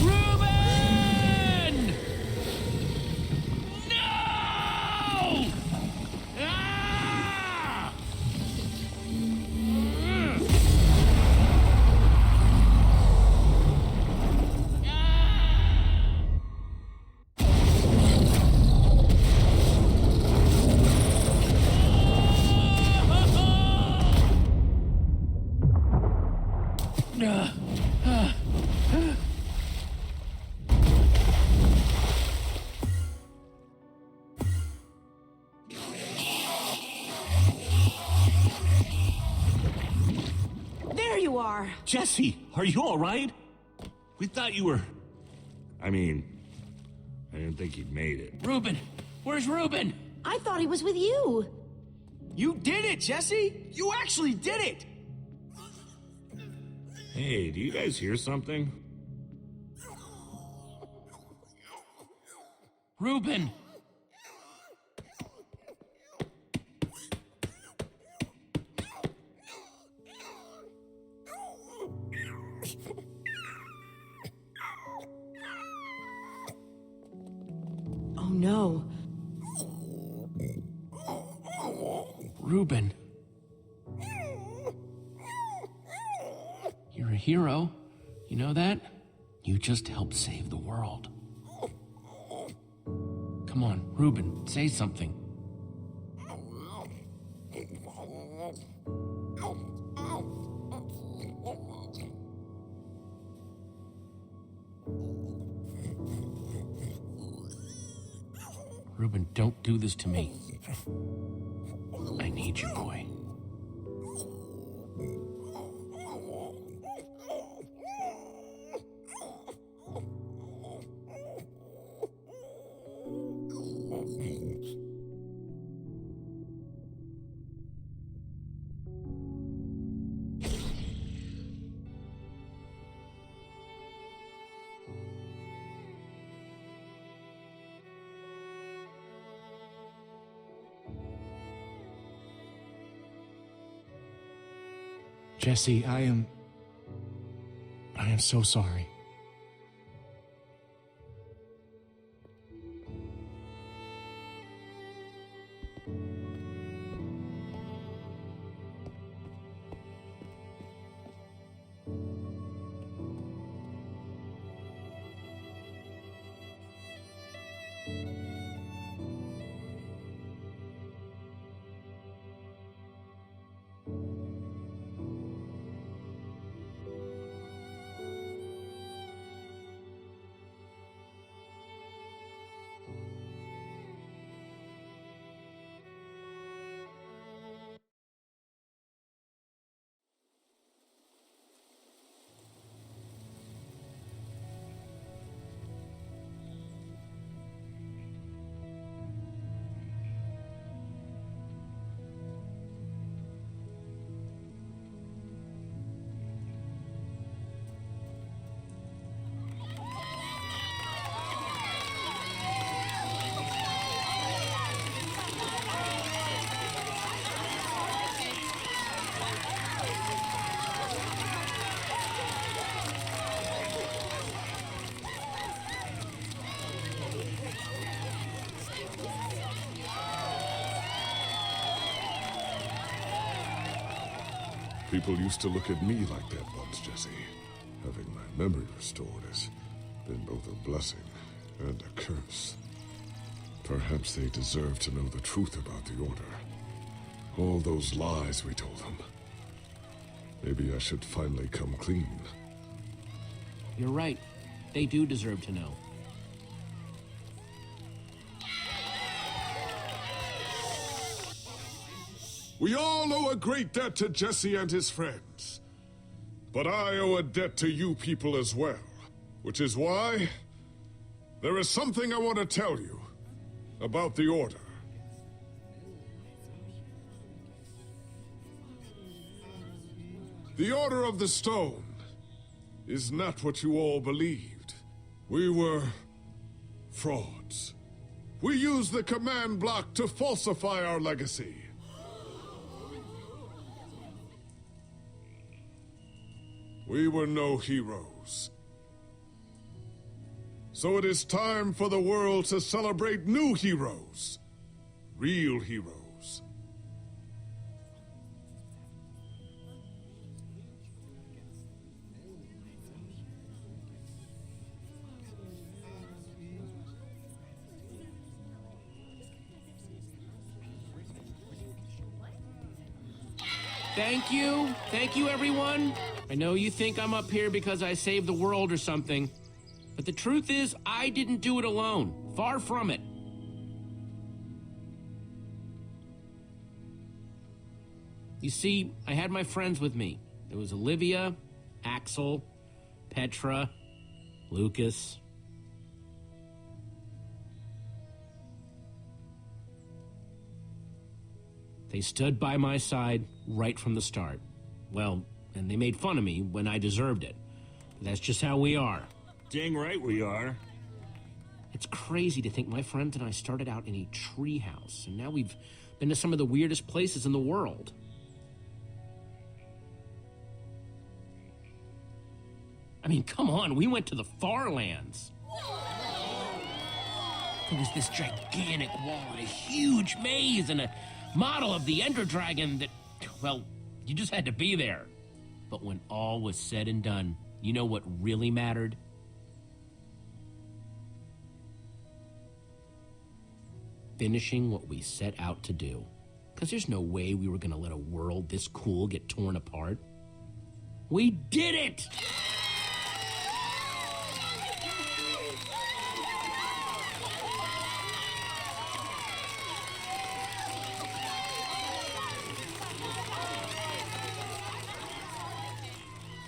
Speaker 2: Reuben! No! Ah!
Speaker 9: There you are!
Speaker 3: Jesse, are you all right? We thought you were... I mean, I didn't think he'd made it.
Speaker 2: Reuben! Where's Reuben?
Speaker 9: I thought he was with you.
Speaker 7: You did it, Jesse! You actually did it!
Speaker 3: Hey, do you guys hear something?
Speaker 2: Reuben!
Speaker 9: Oh no.
Speaker 2: Reuben. You're a hero. You know that? You just helped save the world. Come on, Reuben, say something. Reuben, don't do this to me. I need you, boy.
Speaker 7: Jesse, I am so sorry.
Speaker 1: People used to look at me like that once, Jesse. Having my memory restored has been both a blessing and a curse. Perhaps they deserve to know the truth about the Order. All those lies we told them. Maybe I should finally come clean.
Speaker 2: You're right. They do deserve to know.
Speaker 1: We all owe a great debt to Jesse and his friends. But I owe a debt to you people as well. Which is why there is something I want to tell you about the Order. The Order of the Stone is not what you all believed. We were frauds. We used the command block to falsify our legacy. We were no heroes. So it is time for the world to celebrate new heroes. Real heroes.
Speaker 2: Thank you. Thank you, everyone. I know you think I'm up here because I saved the world or something, but the truth is, I didn't do it alone. Far from it. You see, I had my friends with me. There was Olivia, Axel, Petra, Lucas, They stood by my side right from the start. Well, and they made fun of me when I deserved it. That's just how we are.
Speaker 3: Dang right we are.
Speaker 2: It's crazy to think my friends and I started out in a treehouse, and now we've been to some of the weirdest places in the world. I mean, come on, we went to the far lands. There was this gigantic wall and a huge maze and a model of the Ender Dragon that, well, you just had to be there. But when all was said and done, you know what really mattered? Finishing what we set out to do. Because there's no way we were going to let a world this cool get torn apart. We did it!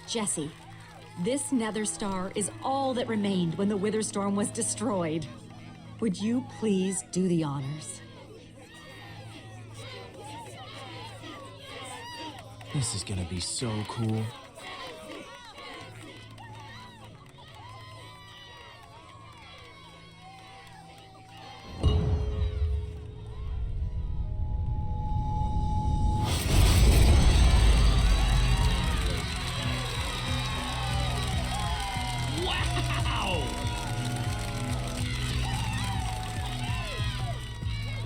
Speaker 8: Jesse, this nether star is all that remained when the Witherstorm was destroyed. Would you please do the honors?
Speaker 7: This is gonna be so cool.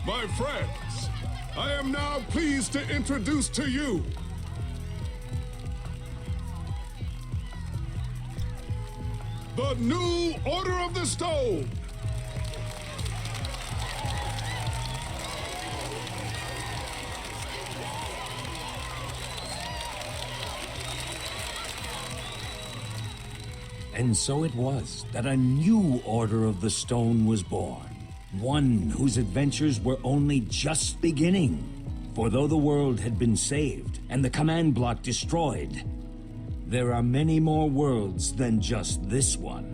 Speaker 1: My friends, I am now pleased to introduce to you the new Order of the Stone.
Speaker 10: And so it was that a new Order of the Stone was born. One whose adventures were only just beginning. For though the world had been saved and the command block destroyed, there are many more worlds than just this one.